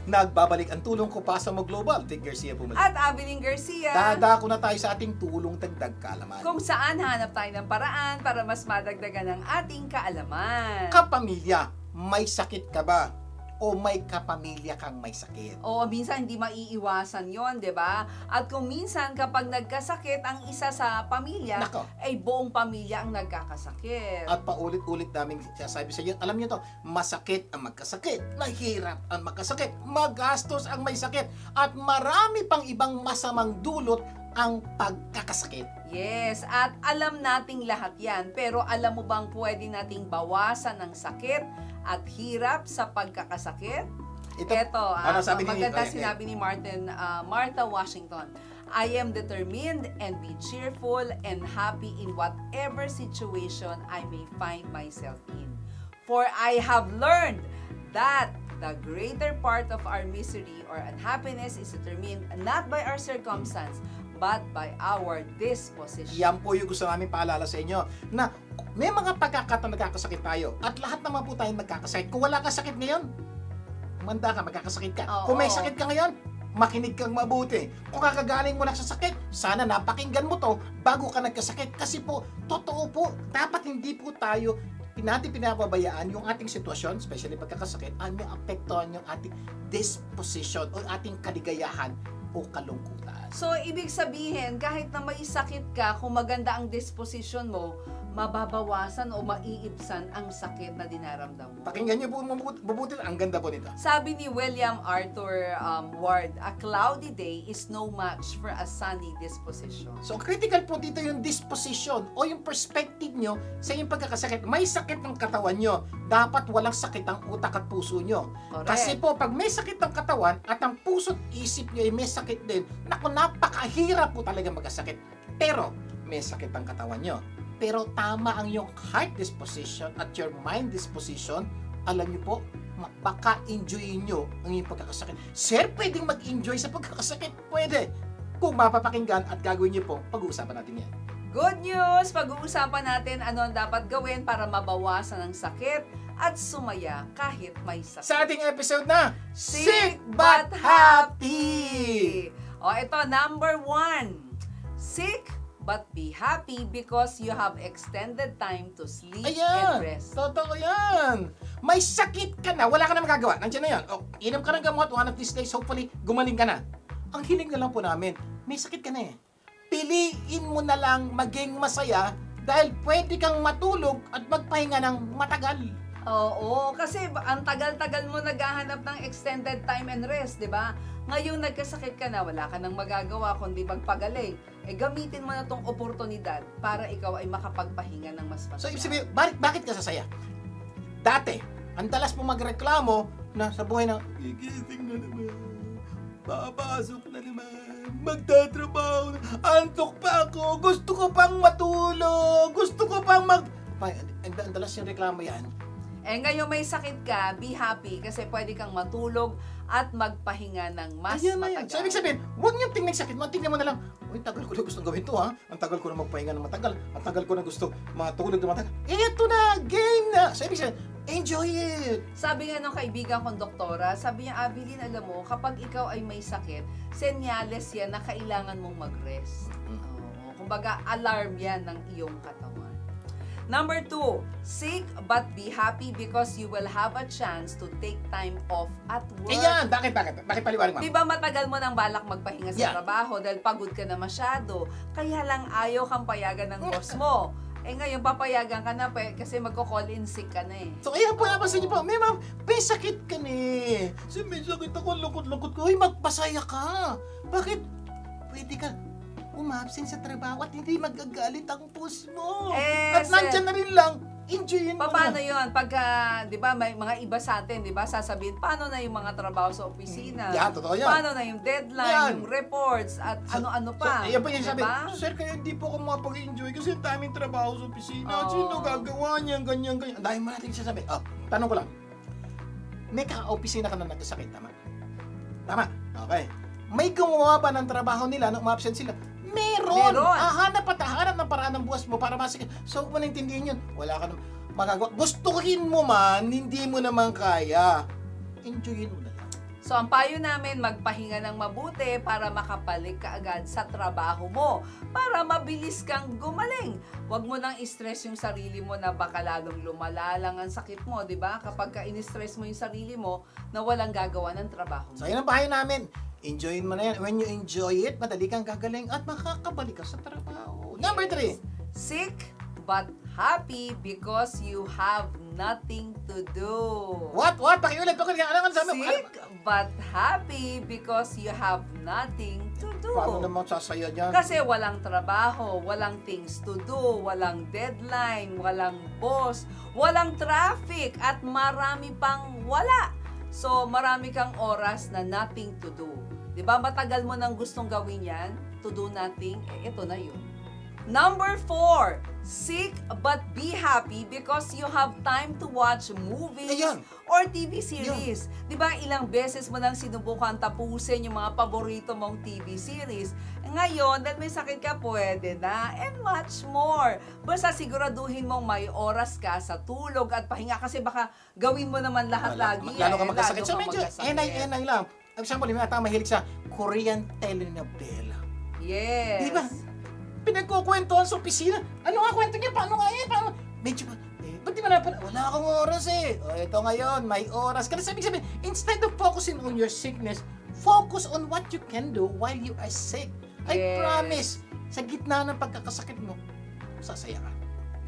Speaker 1: Nagbabalik ang tulong ko pa sa Global. Vic Garcia po muli.
Speaker 2: At Abilene Garcia,
Speaker 1: Dadako na tayo sa ating tulong dagdag kaalaman.
Speaker 2: kung saan hanap tayo ng paraan para mas madagdagan ang ating kaalaman.
Speaker 1: Kapamilya, may sakit ka ba? O may kapamilya kang may sakit?
Speaker 2: Oo, minsan hindi maiiwasan yon, di ba? At kung minsan kapag nagkasakit ang isa sa pamilya,
Speaker 1: Nako.
Speaker 2: ay buong pamilya ang nagkakasakit.
Speaker 1: At paulit-ulit namin sinasabi sa inyo, alam niyo to, masakit ang magkasakit, mahirap ang magkasakit, magastos ang may sakit, at marami pang ibang masamang dulot ang pagkakasakit.
Speaker 2: Yes, at alam nating lahat yan. Pero alam mo bang pwede nating bawasan ang sakit at hirap sa pagkakasakit? Ito,
Speaker 1: ano sabi ni-
Speaker 2: maganda
Speaker 1: okay.
Speaker 2: sinabi ni Martha Washington. I am determined and be cheerful and happy in whatever situation I may find myself in. For I have learned that the greater part of our misery or unhappiness is determined not by our circumstance, but by our disposition.
Speaker 1: Yan po yung gusto namin paalala sa inyo, na may mga pagkakataon nagkakasakit tayo, at lahat naman po tayo magkakasakit. Kung wala ka sakit ngayon, manda ka, magkakasakit ka.
Speaker 2: Oo.
Speaker 1: Kung may sakit ka ngayon, makinig kang mabuti. Kung kakagaling mo lang sa sakit, sana napakinggan mo to bago ka nagkasakit. Kasi po, totoo po, dapat hindi po tayo natin pinapabayaan yung ating sitwasyon, especially pagkakasakit, ay may apektuhan yung ating disposition o ating kaligayahan o kalungkutan.
Speaker 2: So, ibig sabihin, kahit na may sakit ka, kung maganda ang disposition mo, mababawasan o maiibsan ang sakit na dinaramdam mo.
Speaker 1: Pakinggan niyo po mabuti, ang ganda po nito.
Speaker 2: Sabi ni William Arthur Ward, a cloudy day is no match for a sunny disposition.
Speaker 1: So, critical po dito yung disposition o yung perspective nyo sa inyong pagkakasakit. May sakit ng katawan nyo, dapat walang sakit ang utak at puso nyo.
Speaker 2: Correct.
Speaker 1: Kasi po, pag may sakit ng katawan at ang puso at isip nyo ay may sakit din, naku, napakahirap po talaga magkasakit. Pero, may sakit ang katawan nyo. Pero tama ang yung heart disposition at your mind disposition, alam nyo po, baka-enjoyin nyo ang inyong pagkakasakit. Sir, pwedeng mag-enjoy sa pagkakasakit? Pwede. Kung mapapakinggan at gagawin nyo po, pag-uusapan natin yan.
Speaker 2: Good news! Pag-uusapan natin ano ang dapat gawin para mabawasan ang sakit at sumaya kahit may sakit.
Speaker 1: Sa ating episode na
Speaker 2: Sick but Happy! O, ito, number 1. Sick but be happy because you have extended time to sleep and
Speaker 1: Ayan,
Speaker 2: rest.
Speaker 1: totoo yan. May sakit ka na, wala ka na magagawa. Nandiyan na yan. O, inom ka ng gamot, one of these days, hopefully, gumaling ka na. Ang hiling na lang po namin, may sakit ka na eh. Piliin mo na lang maging masaya dahil pwede kang matulog at magpahinga ng matagal.
Speaker 2: Oo, kasi ang tagal-tagal mo naghahanap ng extended time and rest, di ba? Ngayon nagkasakit ka na, wala ka nang magagawa kundi magpagaling. Gamitin mo na tong oportunidad para ikaw ay makapagpahinga ng mas masaya.
Speaker 1: So, ibig sabihin, bakit ka sasaya? Dati, ang dalas mo magreklamo na sa buhay na, gigising na naman, papasok na naman, magtatrabaho na, antok pa ako, gusto ko pang matulog, gusto ko pang ang dalas yung reklamo yan.
Speaker 2: Ngayon may sakit ka, be happy kasi pwede kang matulog at magpahinga ng mas
Speaker 1: Ayan na yan.
Speaker 2: matagal.
Speaker 1: So, ibig sabihin, huwag niyong tingnan sakit mo. Tingnan mo na lang, uy, tagal ko na gustong gawin to, ha? Ang tagal ko na magpahinga ng matagal. Ang tagal ko na gusto matulog ng matagal. Eto na, game na. So, ibig sabihin, enjoy it.
Speaker 2: Sabi nga nung kaibigan kong doktora, sabi niya, Abilin, alam mo, kapag ikaw ay may sakit, senyales yan na kailangan mong mag-rest. Oo, kumbaga, alarm yan ng iyong katawan. Number 2, sick but be happy because you will have a chance to take time off at work.
Speaker 1: Ayan, bakit? Bakit paliwanag, ma'am?
Speaker 2: Di ba matagal mo nang balak magpahinga sa
Speaker 1: Yeah.
Speaker 2: trabaho dahil pagod ka na masyado, kaya lang ayaw kang payagan ng boss mo. Ngayon, papayagan ka na kasi magko-call in sick ka na eh.
Speaker 1: So, ayan po, napansin niyo po, may ma'am, may sakit ka na eh. So, may sakit ako, lungkot-lungkot ko. Uy, magpasaya ka. Bakit? Pwede ka umabsent sa trabaho at hindi magagalit ang boss mo. At nandyan na rin lang, enjoyin mo
Speaker 2: Paano
Speaker 1: na.
Speaker 2: yun? Pagka, di ba, may mga iba sa atin, di ba, sasabihin, paano na yung mga trabaho sa opisina?
Speaker 1: Yan, totoo yan.
Speaker 2: Paano na yung deadline,
Speaker 1: Yan.
Speaker 2: yung reports, at ano-ano pa?
Speaker 1: So, ayan pa yung sabi,
Speaker 2: diba?
Speaker 1: sir, kaya hindi po ako makapag-enjoy kasi ang daming trabaho sa opisina.
Speaker 2: Oo.
Speaker 1: Sino gagawa niyan, ganyan. Ang dahil mo natin sasabi. Oh, tanong ko lang. May ka-opisina ka na nagkasakit, tama? Tama. Okay. May gumawa ba ng trabaho nila nung ma-absent sila? Meron!
Speaker 2: Meron.
Speaker 1: Hanap ng paraan ng buwas mo para masakit. So, kung naintindihan yun, wala ka naman magagawa. Gustuhin mo man, hindi mo naman kaya. Enjoyin mo na lang.
Speaker 2: So, ang payo namin, magpahinga ng mabuti para makabalik ka agad sa trabaho mo. Para mabilis kang gumaling. Huwag mo nang i-stress yung sarili mo na baka lalong lumala lang ang sakit mo, di ba? Kapag ka-in-stress mo yung sarili mo na walang gagawa ng trabaho mo.
Speaker 1: So, yun ang payo namin. Enjoyin mo na yan. When you enjoy it, madali kang gagaling at makakabalik ka sa trabaho. Number 3.
Speaker 2: Sick but happy because you have nothing to do.
Speaker 1: What? Pakiulit. Alam sa amin.
Speaker 2: Sick but happy because you have nothing to do.
Speaker 1: Paano naman sasaya dyan?
Speaker 2: Kasi walang trabaho, walang things to do, walang deadline, walang boss, walang traffic, at marami pang wala. So, marami kang oras na nothing to do. Diba? Matagal mo nang gustong gawin yan, to do nothing, ito na yun. Number 4, sick but be happy because you have time to watch movies
Speaker 1: Ayan.
Speaker 2: or TV series. Di ba ilang beses mo nang sinubukan tapusin yung mga paborito mong TV series? Ngayon, dahil may sakit ka, pwede na, and much more. Basta siguraduhin mong may oras ka sa tulog at pahinga kasi baka gawin mo naman lahat lagi.
Speaker 1: Lalo ka magkasakit. So,
Speaker 2: Lalo ka
Speaker 1: medyo
Speaker 2: magkasakit.
Speaker 1: enay lang. Example, may atang mahilig sa Korean telenovela.
Speaker 2: Yes.
Speaker 1: Di ba? Pinagkukwentuhan sa opisina. Ano nga kwento niya? Paano nga yan? Paano? Medyo ba? Ba't di ba wala akong oras eh. O, ito ngayon, may oras. Kasi sabihin, instead of focusing on your sickness, focus on what you can do while you are sick. I
Speaker 2: Yes.
Speaker 1: promise, sa gitna ng pagkakasakit mo, sasaya ka.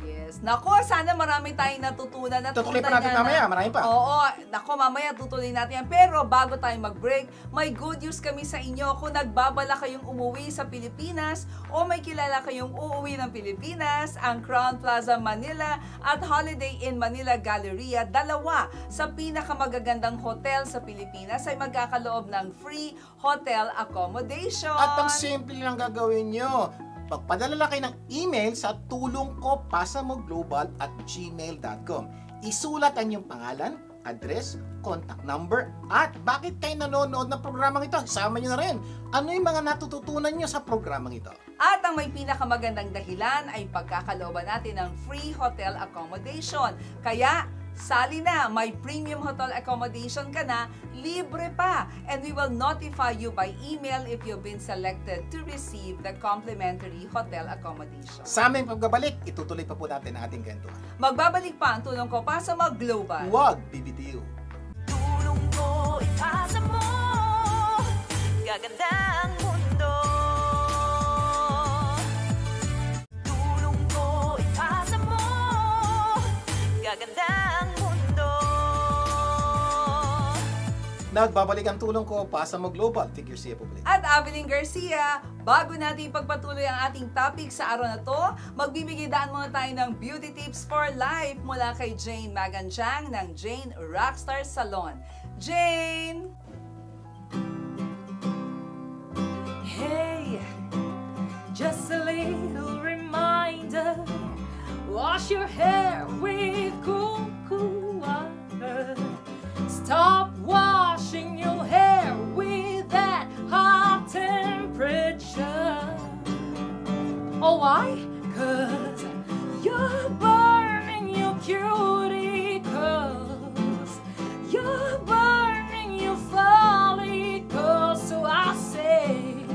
Speaker 2: Yes. Nako, sana marami tayong natutunan.
Speaker 1: Tutuloy pa natin mamaya, marami pa.
Speaker 2: Oo. Nako, mamaya tutuloy natin yan. Pero bago tayo mag-break, may good news kami sa inyo. Kung nagbabala kayong umuwi sa Pilipinas o may kilala kayong uuwi ng Pilipinas, ang Crown Plaza Manila at Holiday Inn Manila Galleria, dalawa sa pinakamagagandang hotel sa Pilipinas ay magkakaloob ng free hotel accommodation.
Speaker 1: At ang simple lang gagawin nyo. Magpadala lang kayo ng email sa tulongkopasamoglobal@gmail.com. Isulat ang inyong pangalan, address, contact number, at bakit kayo nanonood ng programang ito. Sama nyo na rin. Ano yung mga natututunan nyo sa programang ito?
Speaker 2: At ang may pinakamagandang dahilan ay pagkakalooban natin ng free hotel accommodation. Kaya, Sali na, may premium hotel accommodation ka na, libre pa. And we will notify you by email if you've been selected to receive the complimentary hotel accommodation.
Speaker 1: Sa aming pagbabalik, itutuloy pa po natin ang ating kwentuhan.
Speaker 2: Magbabalik pa ang tulong ko pa sa mga global.
Speaker 1: Huwag bibitiw.
Speaker 3: Tulong ko ipasa mo, gaganda ang mundo. Tulong ko ipasa mo, gaganda ang mundo.
Speaker 1: Nagbabalik ang tulong ko pa sa mga global. Figure siya po ulit.
Speaker 2: At Avelyn Garcia, bago natin ipagpatuloy ang ating topic sa araw na to, magbibigay daan muna tayo ng beauty tips for life mula kay Jane Maganchang ng Jane Rockstar Salon. Jane!
Speaker 3: Hey, just a little reminder. Wash your hair with cool, cool water. Stop washing your hair with that hot temperature. Oh, why? 'Cause you're burning your cuticles. You're burning your follicles. So I say,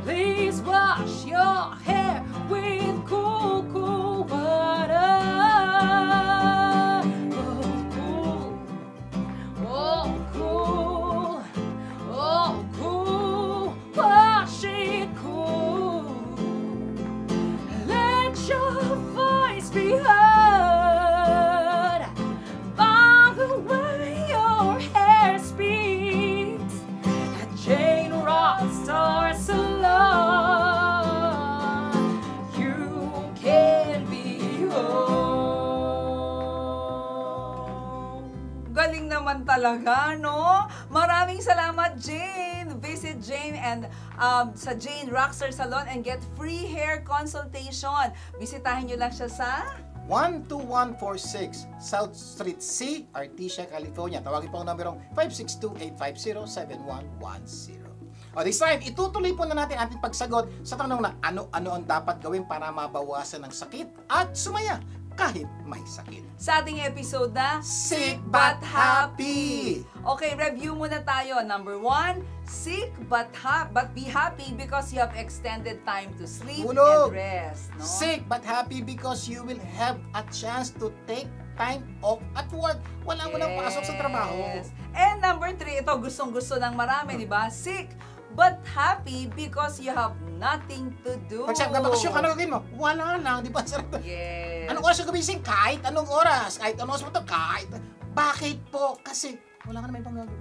Speaker 3: please wash your hair with cool, cool water. Oh, cool. Oh, cool. Wash it cool. Let your voice be heard by the way your hair speaks at Jane Rockstar Salon. You can be home.
Speaker 2: Galing naman talaga, no? Maraming salamat, Jane! Visit Jane and sa Jane Rockstar Salon and get free hair consultation. Bisitahin nyo lang siya sa
Speaker 1: 12146 South Street C, Artesia, California. Tawagin po ang numberong 562-850-7110. O this time, itutuloy po na natin ating pagsagot sa tanong na ano-ano ang dapat gawin para mabawasan ng sakit at sumaya kahit may sakit.
Speaker 2: sa ating episode na
Speaker 1: Sick but Happy!
Speaker 2: Okay, review muna tayo. Number 1, sick but be happy because you have extended time to sleep
Speaker 1: Hulog.
Speaker 2: and rest. No?
Speaker 1: Sick but happy because you will have a chance to take time off at work. Wala mo nang pasok sa trabaho.
Speaker 2: Yes. And number 3, ito gustong-gusto ng marami, di ba? Sick but happy because you have nothing to do.
Speaker 1: Pag sabi bakasyon ka, ano gagawin mo? Wala lang, di ba?
Speaker 2: Yes.
Speaker 1: Anong oras ka gumising? Kahit anong oras. Kahit anong oras mo ito, kahit. Bakit po? Kasi wala ka naman pang gagawin.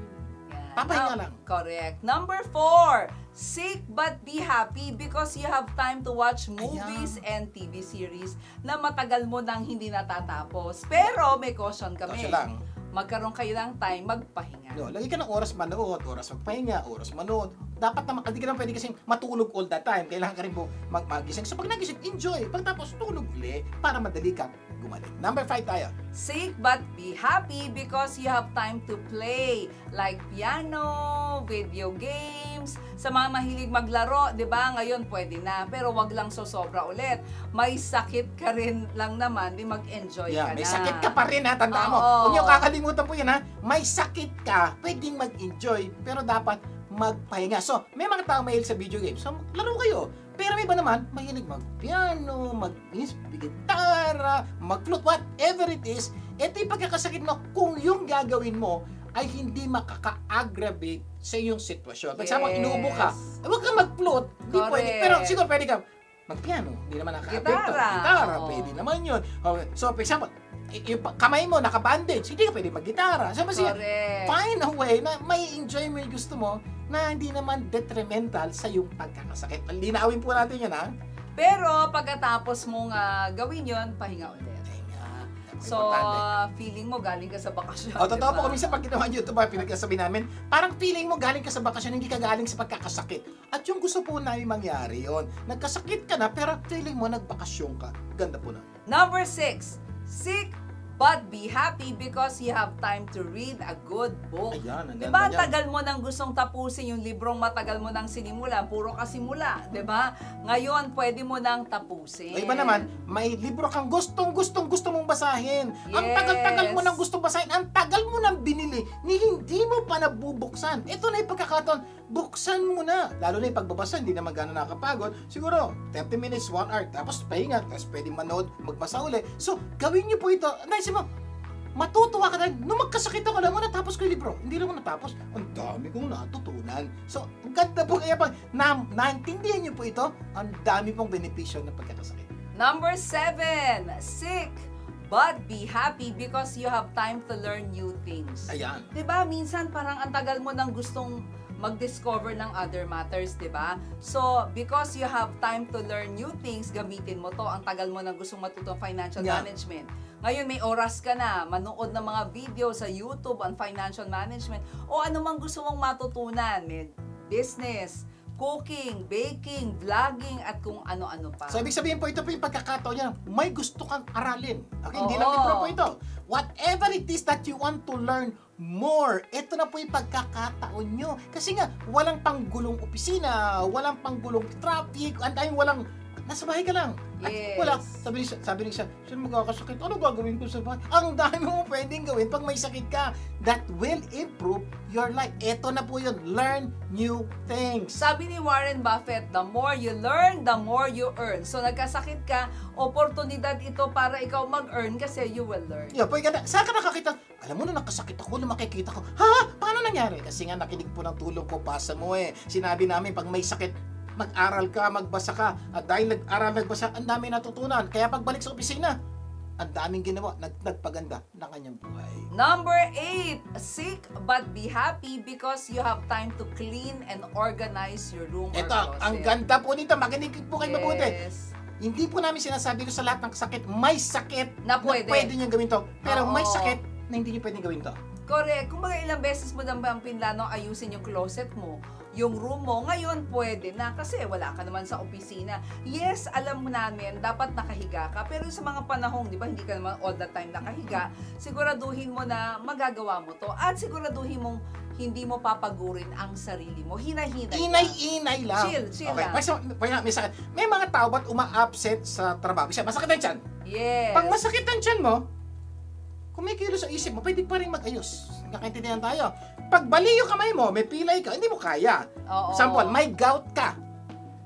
Speaker 2: Yan.
Speaker 1: Papahinga lang.
Speaker 2: Correct. Number 4, sick but be happy because you have time to watch movies and TV series na matagal mo nang hindi natatapos. Pero may caution kami.
Speaker 1: Caution lang.
Speaker 2: Magkaroon kayo ng time magpahinga.
Speaker 1: No, lagi ka ng oras manood, oras magpahinga, oras manood. Dapat naman, hindi ka naman pwede kasing matulog all the time. Kailangan ka rin po magising. So pag nagising, enjoy. Pagtapos, tulog ulit para madali ka gumaling. Number 5 tayo.
Speaker 2: Sick but be happy because you have time to play like piano, video games. Sa mga mahilig maglaro, 'di ba? Ngayon pwede na, pero wag lang sosobra ulit. May sakit ka rin lang naman, di mag-enjoy ka
Speaker 1: May
Speaker 2: na.
Speaker 1: sakit ka pa rin ha, tandaan mo.
Speaker 2: Oo.
Speaker 1: Huwag niyo kakalimutan po yan ha. May sakit ka, pwedeng mag-enjoy, pero dapat magpahinga. So, may mga taong mahilig sa video games. So, laro kayo. Pero may iba naman, mahilig mag-piano, mag-gitara, mag-flute, whatever it is. Ito yung pagkakasakit mo kung yung gagawin mo ay hindi makaka-aggravate sa iyong sitwasyon. Pag sama, inuubo ka, huwag kang mag-flute. Hindi
Speaker 2: Correct.
Speaker 1: pwede. Pero siguro pwede ka mag-piano. Hindi naman nakaka-apekto.
Speaker 2: Gitara.
Speaker 1: Gitara,
Speaker 2: Oo.
Speaker 1: pwede naman yun. Okay. So, for example, yung kamay mo naka-bandage, hindi ka pwede mag-gitara. So, kasi
Speaker 2: Correct.
Speaker 1: find a way na may enjoy mo yung gusto mo na hindi naman detrimental sa iyong pagkakasakit. Linawin po natin yan, ha?
Speaker 2: Pero pagkatapos mong gawin yon, pahinga ulit. So,
Speaker 1: Importante.
Speaker 2: feeling mo galing ka sa bakasyon.
Speaker 1: O, totoo
Speaker 2: diba?
Speaker 1: po kung minsan pag ginawa nyo ito ba, pinagkasabi namin, parang feeling mo galing ka sa bakasyon, hindi ka galing sa pagkakasakit. At yung gusto po namin mangyari yon, nagkasakit ka na, pero feeling mo nagbakasyon ka. Ganda po na.
Speaker 2: Number 6, sick but be happy because you have time to read a good book.
Speaker 1: Ayan, ang
Speaker 2: Di
Speaker 1: ganda
Speaker 2: ba, ang
Speaker 1: niyan.
Speaker 2: tagal mo nang gustong tapusin yung librong matagal mo nang sinimula, puro kasimula, di ba? Ngayon, pwede mo nang tapusin.
Speaker 1: O iba naman, may libro kang gusto mong basahin. Ang tagal-tagal mo nang gustong basahin, ang tagal mo nang binili, ni hindi mo pa nabubuksan. Ito na yung pagkakataon, buksan mo na. Lalo na yung pagbabasa, hindi naman gano'n nakakapagod. Siguro, 30 minutes, 1 hour, tapos pahinga, tapos pwede manood, magbasa uli. So, gawin niyo po ito. Naisip mo, matutuwa ka dahil nung magkasakit ako, alam mo, natapos ko yung libro. Hindi lang ako natapos. Ang dami kong natutunan. So, ang ganda po kaya pag naintindihan niyo po ito, ang dami pong benepisyo ng pagkakasakit.
Speaker 2: Number 7, sick but be happy because you have time to learn new things.
Speaker 1: Ayan.
Speaker 2: 'Di ba? Minsan parang ang tagal mo nang gustong mag-discover ng other matters, 'di ba? So, because you have time to learn new things, gamitin mo 'to. Ang tagal mo nang gustong matuto financial
Speaker 1: Yeah.
Speaker 2: management. Ngayon may oras ka na manood ng mga video sa YouTube on financial management o ano mang gusto mong matutunan, may business, cooking, baking, vlogging, at kung ano-ano pa.
Speaker 1: So, ibig sabihin po, ito po yung pagkakataon niya. May gusto kang aralin. Okay, hindi
Speaker 2: Oo.
Speaker 1: lang libro po ito. Whatever it is that you want to learn more, ito na po yung pagkakataon nyo. Kasi nga, walang panggulong opisina, walang panggulong traffic, and time walang, nasa bahay ka lang. At
Speaker 2: Yes.
Speaker 1: wala, sabi niya, siya magkakasakit, ano gagawin ko sa bahay? Ang dami mo pwedeng gawin pag may sakit ka. That will improve your life. Ito na po yun, learn new things.
Speaker 2: Sabi ni Warren Buffett, the more you learn, the more you earn. So nagkasakit ka, oportunidad ito para ikaw mag-earn kasi you will learn.
Speaker 1: Yeah, pwede ka na. Saan ka nakakita? Alam mo na nakasakit ako, na makikita ko. Ha? Paano nangyari? Kasi nga nakinig po ng tulong ko, pasa mo eh. Sinabi namin, pag may sakit, mag-aral ka, magbasa ka. At dahil nag-aral, nagbasa, ang dami natutunan. Kaya pagbalik sa opisina, ang daming ginawa, nagpaganda ng kanyang buhay.
Speaker 2: Number 8, sick but be happy because you have time to clean and organize your room or
Speaker 1: Ito,
Speaker 2: closet.
Speaker 1: ang ganda po nito. Makinig po kayo mabuti.
Speaker 2: Yes.
Speaker 1: Hindi po namin sinasabi ko sa lahat ng sakit, may sakit
Speaker 2: Na pwede.
Speaker 1: nyo gawin to. Pero
Speaker 2: Oo.
Speaker 1: may sakit na hindi nyo pwedeng gawin to.
Speaker 2: Correct. Kung mga ilang beses mo nang bang pinlano ayusin yung closet mo, yung room mo, ngayon pwede na kasi wala ka naman sa opisina. Yes, alam mo namin, dapat nakahiga ka. Pero sa mga panahong, di ba, hindi ka naman all the time nakahiga, siguraduhin mo na magagawa mo to. At siguraduhin mong hindi mo papagurin ang sarili mo. Hinay-hinay lang.
Speaker 1: Inay-inay lang.
Speaker 2: Chill
Speaker 1: okay.
Speaker 2: lang.
Speaker 1: May sakit. May mga tao ba't uma-upset sa trabaho? Siya, masakit ang tiyan.
Speaker 2: Yes.
Speaker 1: Pag masakit ang tiyan mo, kung may kilo sa isip mo, pwede pa rin mag-ayos. Nakaintindihan tayo. Pag bali yung kamay mo, may pilay ka, hindi mo kaya.
Speaker 2: Oo.
Speaker 1: Example, may gout ka.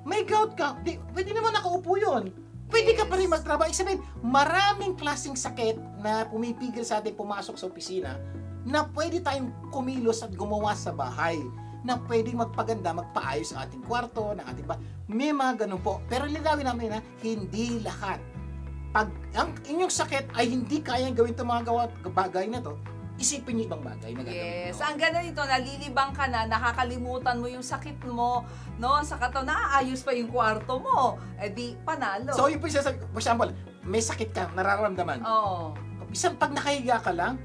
Speaker 1: May gout ka, pwede naman nakaupo yun. Pwede ka pa rin magtrabaho. Ibig sabihin, maraming klaseng sakit na pumipigil sa atin pumasok sa opisina na pwede tayong kumilos at gumawa sa bahay na pwedeng magpaganda, magpaayos sa ating kwarto, ng ating may mga ganun po. Pero linawin namin na hindi lahat. Pag ang inyong sakit ay hindi kayang gawin itong mga bagay na to, isipin niyo ibang bagay na gagawin
Speaker 2: Yes,
Speaker 1: nyo.
Speaker 2: ang ganda nito, nalilibang ka na, nakakalimutan mo yung sakit mo, no? Sa katawan, naaayos pa yung kwarto mo. Eh di, panalo.
Speaker 1: So, yun po yung sasabi, for example, may sakit ka, nararamdaman.
Speaker 2: Oo.
Speaker 1: Isang pag nakahiga ka lang,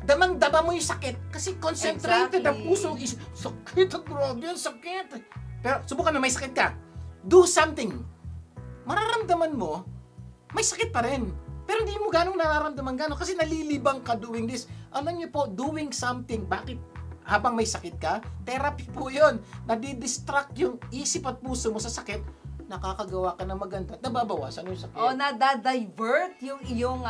Speaker 1: damang-dama mo yung sakit. Kasi concentrated ang
Speaker 2: Exactly.
Speaker 1: puso is, sakit, grabe ang sakit. Pero, subukan mo, may sakit ka. Do something. Mararamdaman mo, may sakit pa rin. Pero hindi mo ganong nararamdaman gano'n kasi nalilibang ka doing this. Alam niyo po, doing something, bakit habang may sakit ka? Therapy po yun. Nadidistract yung isip at puso mo sa sakit, nakakagawa ka ng maganda at nababawasan yung sakit.
Speaker 2: O nadadivert yung iyong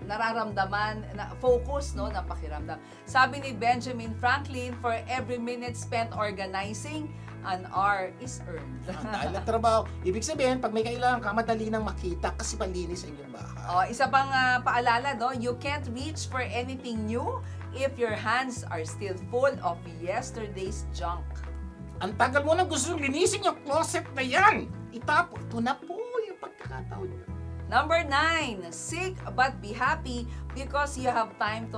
Speaker 2: nararamdaman, na focus, no, na pakiramdam. Sabi ni Benjamin Franklin, for every minute spent organizing, an hour is earned.
Speaker 1: Dahil ng trabaho. Ibig sabihin, pag may kailangan ka, madali nang makita kasi malinis ang inyong bahay.
Speaker 2: O, isa pang paalala, no, you can't reach for anything new if your hands are still full of yesterday's junk.
Speaker 1: Ang tagal mo nang gusto linisin yung closet na yan. Itapo. Ito na po yung pagkakataon nyo.
Speaker 2: Number 9, sick but be happy because you have time to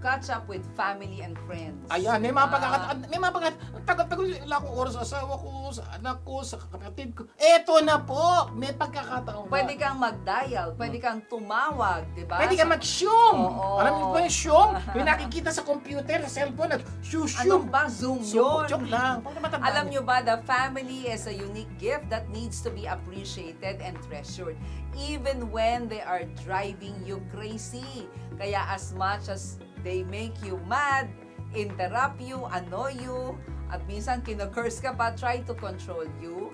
Speaker 2: catch up with family and friends.
Speaker 1: Ayan, may mga pagkakataon. May mga pagkakataon. Tagal-tagal, wala akong oras sa asawa ko, sa anak ko, sa kapatid ko. Eto na po. May pagkakataon.
Speaker 2: Pwede kang mag-dial, pwede kang tumawag, di ba?
Speaker 1: Pwede ka mag-zoom.
Speaker 2: Oo.
Speaker 1: Alam niyo ba yung zoom? Yung nakikita sa computer, sa cellphone,
Speaker 2: Ano
Speaker 1: nag-zoom.
Speaker 2: ba? Zoom
Speaker 1: Zoom.
Speaker 2: yun.
Speaker 1: Joke lang. Pag namatanda
Speaker 2: Alam
Speaker 1: mo.
Speaker 2: nyo ba, the family is a unique gift that needs to be appreciated and treasured. even when they are driving you crazy. Kaya as much as they make you mad, interrupt you, annoy you, at minsan kinocurse ka pa, try to control you,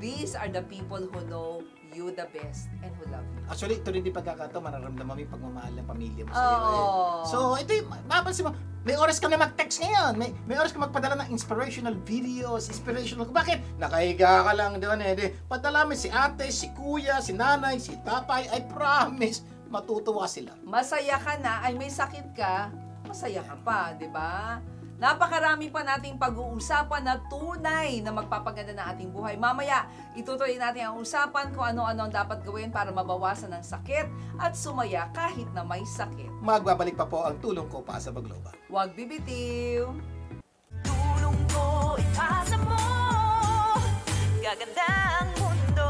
Speaker 2: these are the people who know you the best and who love you.
Speaker 1: Actually, ito rin din pagkakataon, mararamdaman mo yung pagmamahal ng pamilya mo sa iyo.
Speaker 2: Oh.
Speaker 1: So, ito yung, mapansin mo, may oras ka na mag-text ngayon. May oras ka magpadala ng inspirational videos, inspirational. Bakit? Nakahiga ka lang doon eh. Padala mo si ate, si kuya, si nanay, si tatay. I promise, matutuwa sila.
Speaker 2: Masaya ka na, ay may sakit ka, masaya ka pa, di ba? Napakarami pa nating pag-uusapan na tunay na magpapaganda ng ating buhay. Mamaya, itutuloy natin ang usapan kung ano-ano ang dapat gawin para mabawasan ng sakit at sumaya kahit na may sakit.
Speaker 1: Magbabalik pa po ang tulong ko pa sa Global.
Speaker 2: Huwag bibitiw!
Speaker 3: Tulong ko ipasa mo, gaganda ang mundo.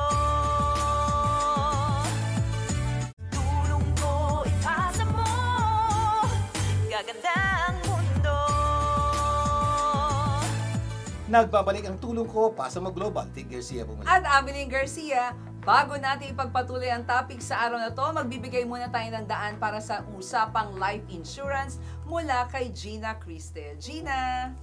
Speaker 3: Tulong ko ipasa mo, gaganda ang mundo.
Speaker 1: Nagbabalik ang tulong ko pa sa Global. Tig Garcia bumalik.
Speaker 2: At Ameline Garcia, bago natin ipagpatuloy ang topic sa araw na to, magbibigay muna tayo ng daan para sa usapang life insurance mula kay Gina Cristel. Gina!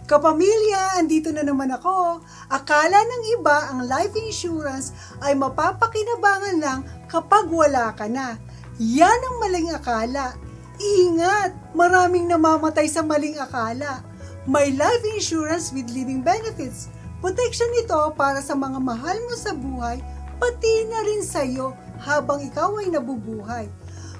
Speaker 5: Kapamilya, andito na naman ako. Akala ng iba ang life insurance ay mapapakinabangan lang kapag wala ka na. Yan ang maling akala. Ingat! Maraming namamatay sa maling akala. May life insurance with living benefits. Protection ito para sa mga mahal mo sa buhay, pati na rin sa iyo habang ikaw ay nabubuhay.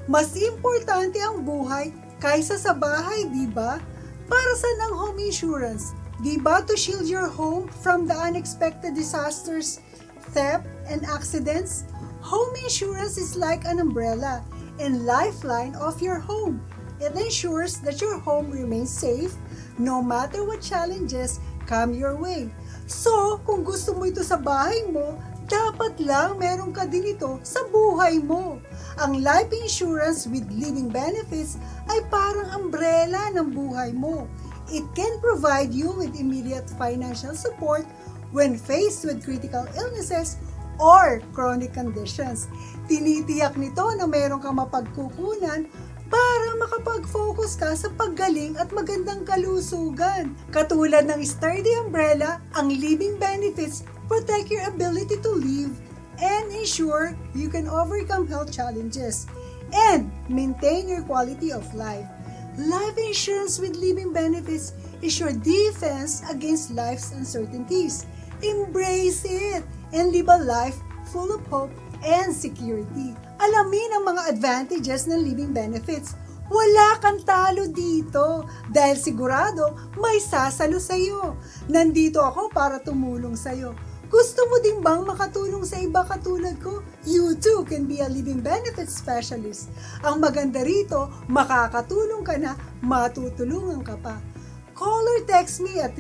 Speaker 5: Mas importante ang buhay kaysa sa bahay, di ba? Para saan ang home insurance? Di ba to shield your home from the unexpected disasters, theft, and accidents? Home insurance is like an umbrella and lifeline of your home. It ensures that your home remains safe no matter what challenges come your way. So, kung gusto mo ito sa bahay mo, dapat lang meron ka din ito sa buhay mo. Ang life insurance with living benefits ay parang umbrella ng buhay mo. It can provide you with immediate financial support when faced with critical illnesses or chronic conditions. Tinitiyak nito na meron kang mapagkukunan para makapag-focus ka sa paggaling at magandang kalusugan. Katulad ng sturdy umbrella, ang living benefits protect your ability to live and ensure you can overcome health challenges and maintain your quality of life. Life insurance with living benefits is your defense against life's uncertainties. Embrace it and live a life full of hope and security. Alamin ang mga advantages ng living benefits. Wala kang talo dito dahil sigurado may sasalo sa iyo. Nandito ako para tumulong sa iyo. Gusto mo din bang makatulong sa iba katulad ko? You too can be a living benefits specialist. Ang maganda rito, makakatulong ka na, matutulungan ka pa. Call or text me at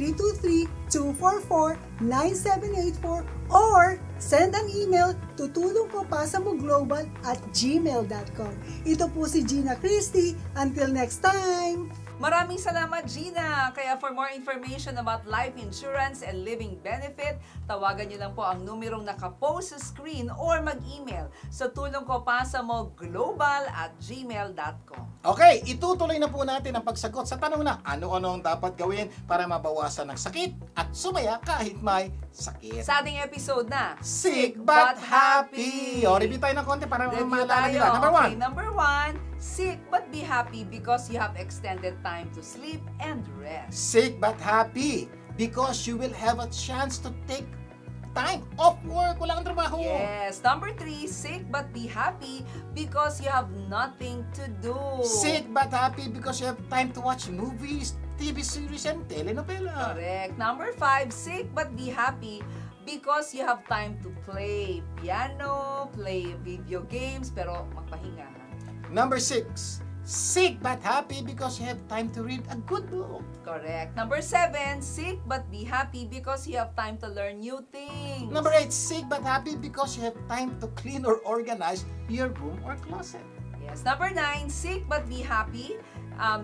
Speaker 5: 323-244-9784 or send an email to tulongkopasamoglobal@gmail.com. Ito po si Gina Christie. Until next time!
Speaker 2: Maraming salamat, Gina! Kaya for more information about life insurance and living benefit, tawagan niyo lang po ang numerong nakapost sa screen or mag-email sa tulongkopasamoglobal@gmail.com.
Speaker 1: Okay, itutuloy na po natin ang pagsagot sa tanong na ano-ano ang dapat gawin para mabawasan ng sakit at sumaya kahit may sakit.
Speaker 2: Sa ating episode na
Speaker 1: Sick but happy! O, review tayo ng konti para
Speaker 2: Review
Speaker 1: maalala
Speaker 2: tayo.
Speaker 1: nila. Number one.
Speaker 2: Okay, number one, sick but be happy because you have extended time to sleep and rest.
Speaker 1: Sick but happy because you will have a chance to take time off work. Wala kang trabaho.
Speaker 2: Yes. Number three, sick but be happy because you have nothing to do.
Speaker 1: Sick but happy because you have time to watch movies, TV series, and telenovela.
Speaker 2: Correct. Number five, sick but be happy because you have time to play piano, play video games, pero magpahinga.
Speaker 1: Number 6, sick but happy because you have time to read a good book.
Speaker 2: Correct. Number 7, sick but be happy because you have time to learn new things.
Speaker 1: Number 8, sick but happy because you have time to clean or organize your room or closet.
Speaker 2: Yes. Number 9, sick but be happy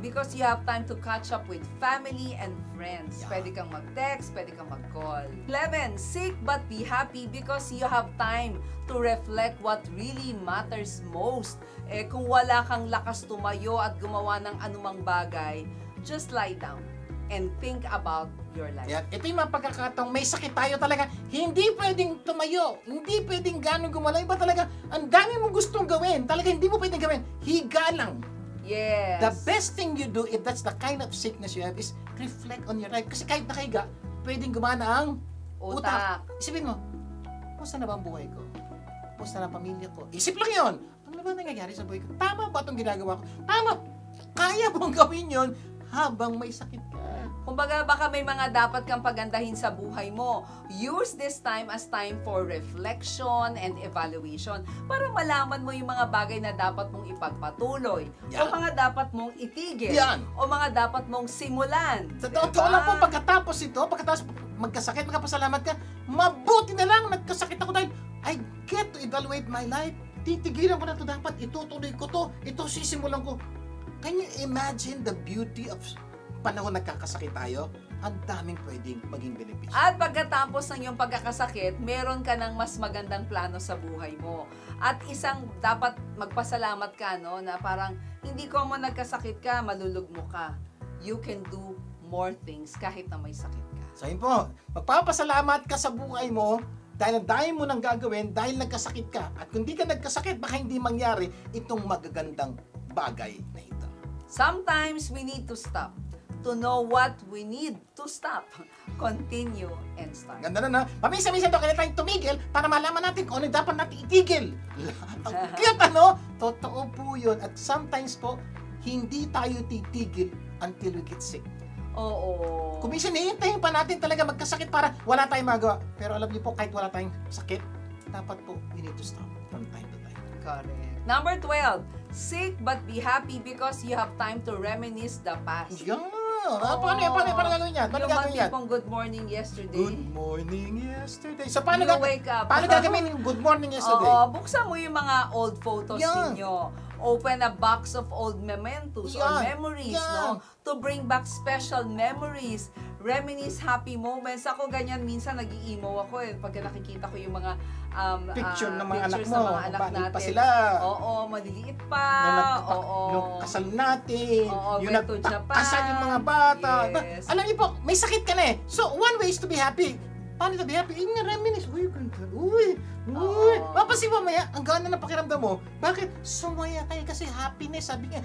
Speaker 2: because you have time to catch up with family and friends.
Speaker 1: Yeah.
Speaker 2: Pwede kang mag-text, pwede kang mag-call. 11, sick but be happy because you have time to reflect what really matters most. Kung wala kang lakas tumayo at gumawa ng anumang bagay, just lie down and think about your life.
Speaker 1: Yan. Ito yung mga pagkakataong may sakit tayo talaga. Hindi pwedeng tumayo. Hindi pwedeng gano'ng gumalaw. Iba talaga, ang dami mong gustong gawin. Talaga hindi mo pwedeng gawin. Higa lang.
Speaker 2: Yes.
Speaker 1: The best thing you do, if that's the kind of sickness you have, is reflect on your life. Kasi kahit nakahiga, pwedeng gumana ang
Speaker 2: Utak.
Speaker 1: Isipin mo, kumusta na ba ang buhay ko? Kumusta na ang pamilya ko? Isip lang yun. Ano ba nangyayari sa buhay ko? Tama ba itong ginagawa ko? Tama. Kaya mong gawin yun habang may sakit ka.
Speaker 2: Kumbaga, baka may mga dapat kang pagandahin sa buhay mo. Use this time as time for reflection and evaluation para malaman mo yung mga bagay na dapat mong ipagpatuloy o
Speaker 1: Yan.
Speaker 2: mga dapat mong itigil
Speaker 1: Yan.
Speaker 2: o mga dapat mong simulan.
Speaker 1: Sa
Speaker 2: Diba?
Speaker 1: totoo lang po, pagkatapos ito, pagkatapos magkasakit, magkapasalamat ka, mabuti na lang nagkasakit ako dahil I get to evaluate my life. Titigilan ko na ito dapat, itutuloy ko to, ito sisimulan ko. Can you imagine the beauty of panahon nagkakasakit tayo? Ang daming pwedeng maging benepisyo.
Speaker 2: At pagkatapos ng iyong pagkakasakit, meron ka ng mas magandang plano sa buhay mo. At isang dapat magpasalamat ka, no, na parang hindi ko man nagkasakit ka, malulugmo ka. You can do more things kahit na may sakit ka.
Speaker 1: So yun po, magpapasalamat ka sa buhay mo dahil ang dami mo nang gagawin dahil nagkasakit ka. At kung di ka nagkasakit, baka hindi mangyari itong magagandang bagay na ito.
Speaker 2: Sometimes we need to stop to know what we need to stop, continue, and start.
Speaker 1: Ganda na na. Paminsan-minsan daw kailangan tayong tumigil para malaman natin kung ano dapat natin itigil. Ang cute, ano? Totoo po yun. At sometimes po, hindi tayo titigil until we get sick.
Speaker 2: Oo.
Speaker 1: Kung minsan hihintayin pa natin talaga magkasakit para wala tayong magawa. Pero alam niyo po, kahit wala tayong sakit, dapat po, we need to stop from time to time.
Speaker 2: Correct. Number 12, sick but be happy because you have time to reminisce the past.
Speaker 1: Yan. Paano gagawin yan? Paano
Speaker 2: Yung
Speaker 1: gagawin yan?
Speaker 2: tipong good morning yesterday.
Speaker 1: Good morning yesterday. So, paano
Speaker 2: You wake up.
Speaker 1: Paano gagawin yung good morning yesterday?
Speaker 2: Oo, buksan mo yung mga old photos
Speaker 1: Yan.
Speaker 2: ninyo. Open a box of old mementos or
Speaker 1: Yan.
Speaker 2: memories,
Speaker 1: Yan.
Speaker 2: no? To bring back special memories. Reminisce happy moments. Ako ganyan, minsan nag-i-emo ako pagka nakikita ko yung mga
Speaker 1: Picture ng mga anak
Speaker 2: pictures
Speaker 1: mo.
Speaker 2: ng mga anak
Speaker 1: Bali
Speaker 2: natin.
Speaker 1: pa sila.
Speaker 2: Oo, maliliit pa. Oo.
Speaker 1: Yung kasal natin.
Speaker 2: Oo,
Speaker 1: yung
Speaker 2: went to Japan.
Speaker 1: nagpakasal yung mga bata.
Speaker 2: Yes.
Speaker 1: Alam niyo po, may sakit ka na eh. So, one way is to be happy. Paano to be happy? Yung reminisce. Uy, ganda. Uy.
Speaker 2: Oo.
Speaker 1: Papasin mamaya, ang ganda ng pakiramdam mo. Bakit? Sumaya kayo kasi happiness. Sabi niya,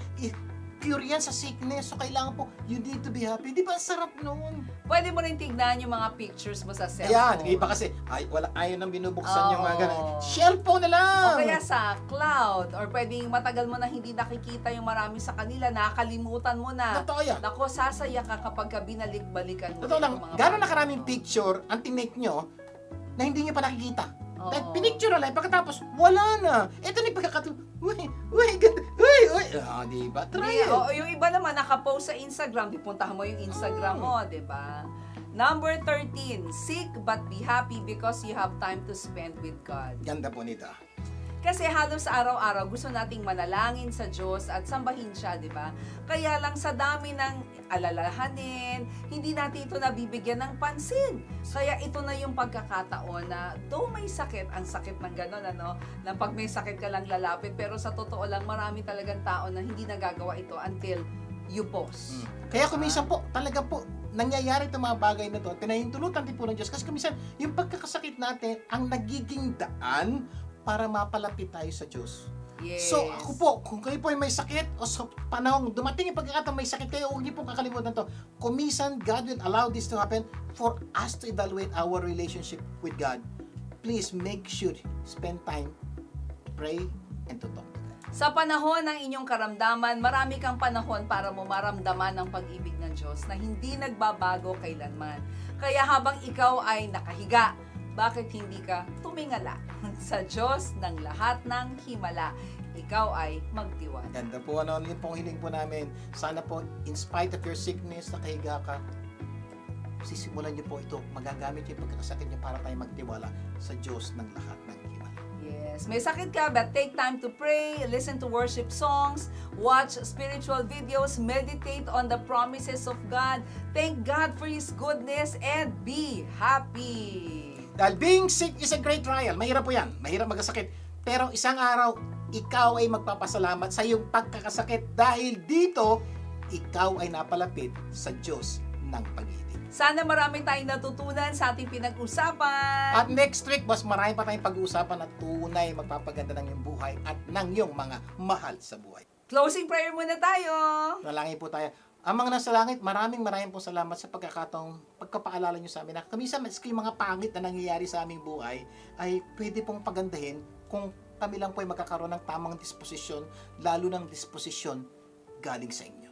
Speaker 1: cure yan sa sickness. So, kailangan po, you need to be happy. Di ba? Ang sarap noon.
Speaker 2: Pwede mo rin tignan yung mga pictures mo sa
Speaker 1: Ayan,
Speaker 2: cellphone.
Speaker 1: iba kasi, ayaw nang binubuksan yung mga
Speaker 2: Oo.
Speaker 1: ganun. Cellphone na lang.
Speaker 2: O kaya sa cloud, or pwedeng matagal mo na hindi nakikita yung marami sa kanila, nakakalimutan mo na.
Speaker 1: Totoo yan.
Speaker 2: Nako, sasaya ka kapag binalik-balikan mo.
Speaker 1: Totoo
Speaker 2: yung
Speaker 1: lang,
Speaker 2: mga
Speaker 1: gano'n na
Speaker 2: bagay
Speaker 1: karaming
Speaker 2: mo.
Speaker 1: picture ang tinake nyo na hindi nyo pa nakikita.
Speaker 2: Oo.
Speaker 1: Dahil pinicture na lang, pagkatapos, wala na. Ito na yung pagkakatulog. Uy, ganda. Uy. Diba? Try it.
Speaker 2: Yung iba naman nakapost sa Instagram, di puntahan mo yung Instagram mo, di ba? Number 13, sick but be happy because you have time to spend with God.
Speaker 1: Ganda po nito.
Speaker 2: Kasi halos araw-araw gusto nating manalangin sa Diyos at sambahin siya, di ba? Kaya lang sa dami ng alalahanin, hindi natin ito nabibigyan ng pansin. Kaya ito na yung pagkakataon na though may sakit, ang sakit ng gano'n, ano, na pag may sakit ka lang lalapit, pero sa totoo lang marami talagang tao na hindi nagagawa ito until you pause.
Speaker 1: Kaya kumisan po, talaga po, nangyayari itong mga bagay na to, pinahintulutan din po ng Diyos. Kasi kumisan, yung pagkakasakit natin, ang nagiging daan para mapalapit tayo sa Diyos.
Speaker 2: Yes.
Speaker 1: So ako po, kung kayo po ay may sakit o sa panahong dumating yung pagkakataon may sakit kayo, huwag niyo pong kakalimutan to. Kumisan, God will allow this to happen for us to evaluate our relationship with God. Please make sure, spend time, pray, and to talk to God.
Speaker 2: Sa panahon ng inyong karamdaman, marami kang panahon para mo maramdaman ang pag-ibig ng Diyos na hindi nagbabago kailanman. Kaya habang ikaw ay nakahiga, bakit hindi ka tumingala sa Diyos ng lahat ng himala? Ikaw ay magtiwala.
Speaker 1: Ganda po, ano yun pong hiling po namin. Sana po, in spite of your sickness, nakahiga ka, sisimulan niyo po ito. Magagamit yung pagkakasakit niyo para tayo magtiwala sa Diyos ng lahat ng himala.
Speaker 2: Yes. Yes, may sakit ka, but take time to pray, listen to worship songs, watch spiritual videos, meditate on the promises of God, thank God for His goodness, and be happy.
Speaker 1: Dahil being sick is a great trial. Mahirap po yan. Mahirap magkasakit. Pero isang araw, ikaw ay magpapasalamat sa iyong pagkakasakit dahil dito, ikaw ay napalapit sa Diyos ng pag-ibig.
Speaker 2: Sana marami tayong natutunan sa ating pinag-usapan.
Speaker 1: At next week, mas marami pa tayong pag-uusapan at tunay magpapaganda ng iyong buhay at ng iyong mga mahal sa buhay.
Speaker 2: Closing prayer muna tayo.
Speaker 1: Nalangin po tayo. Ang mga nasa langit, maraming po salamat sa pagkapaalala nyo sa amin na kamisa maski yung mga pangit na nangyayari sa aming buhay ay pwede pong pagandahin kung kami lang po ay magkakaroon ng tamang disposisyon, lalo ng disposisyon galing sa inyo.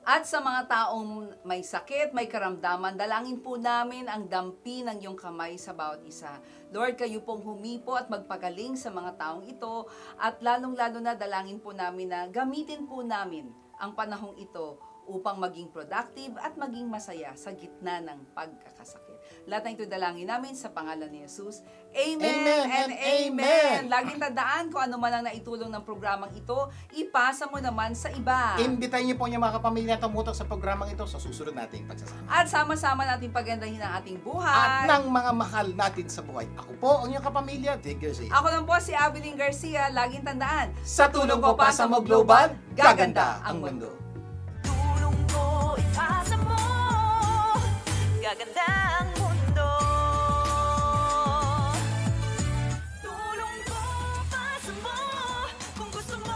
Speaker 2: At sa mga taong may sakit, may karamdaman, dalangin po namin ang dampi ng iyong kamay sa bawat isa. Lord, kayo pong humipo at magpagaling sa mga taong ito at lalong-lalo na dalangin po namin na gamitin po namin ang panahong ito upang maging productive at maging masaya sa gitna ng pagkakasakit. Lahat ng ito dalangin namin sa pangalan ni Jesus. Amen,
Speaker 1: Amen
Speaker 2: and
Speaker 1: and
Speaker 2: amen.
Speaker 1: amen.
Speaker 2: Laging tandaan kung ano man ang naitulong ng programang ito, ipasa mo naman sa iba.
Speaker 1: Imbitahin niyo po yung mga kapamilya na tumutok sa programang ito sa susunod nating pagsasama.
Speaker 2: At sama-sama nating pagandahin ang ating
Speaker 1: At
Speaker 2: buhay.
Speaker 1: ng mga mahal natin sa buhay. Ako po ang iyong kapamilya, Dick Garcia.
Speaker 2: Ako lang po si Abilene Garcia. Laging tandaan,
Speaker 1: Sa tulong ko pa sa Mo Global, gaganda ang mundo.
Speaker 3: Tulong ko ipasa mo, gaganda ang mundo. Tulong ko ipasa mo, kung gusto mo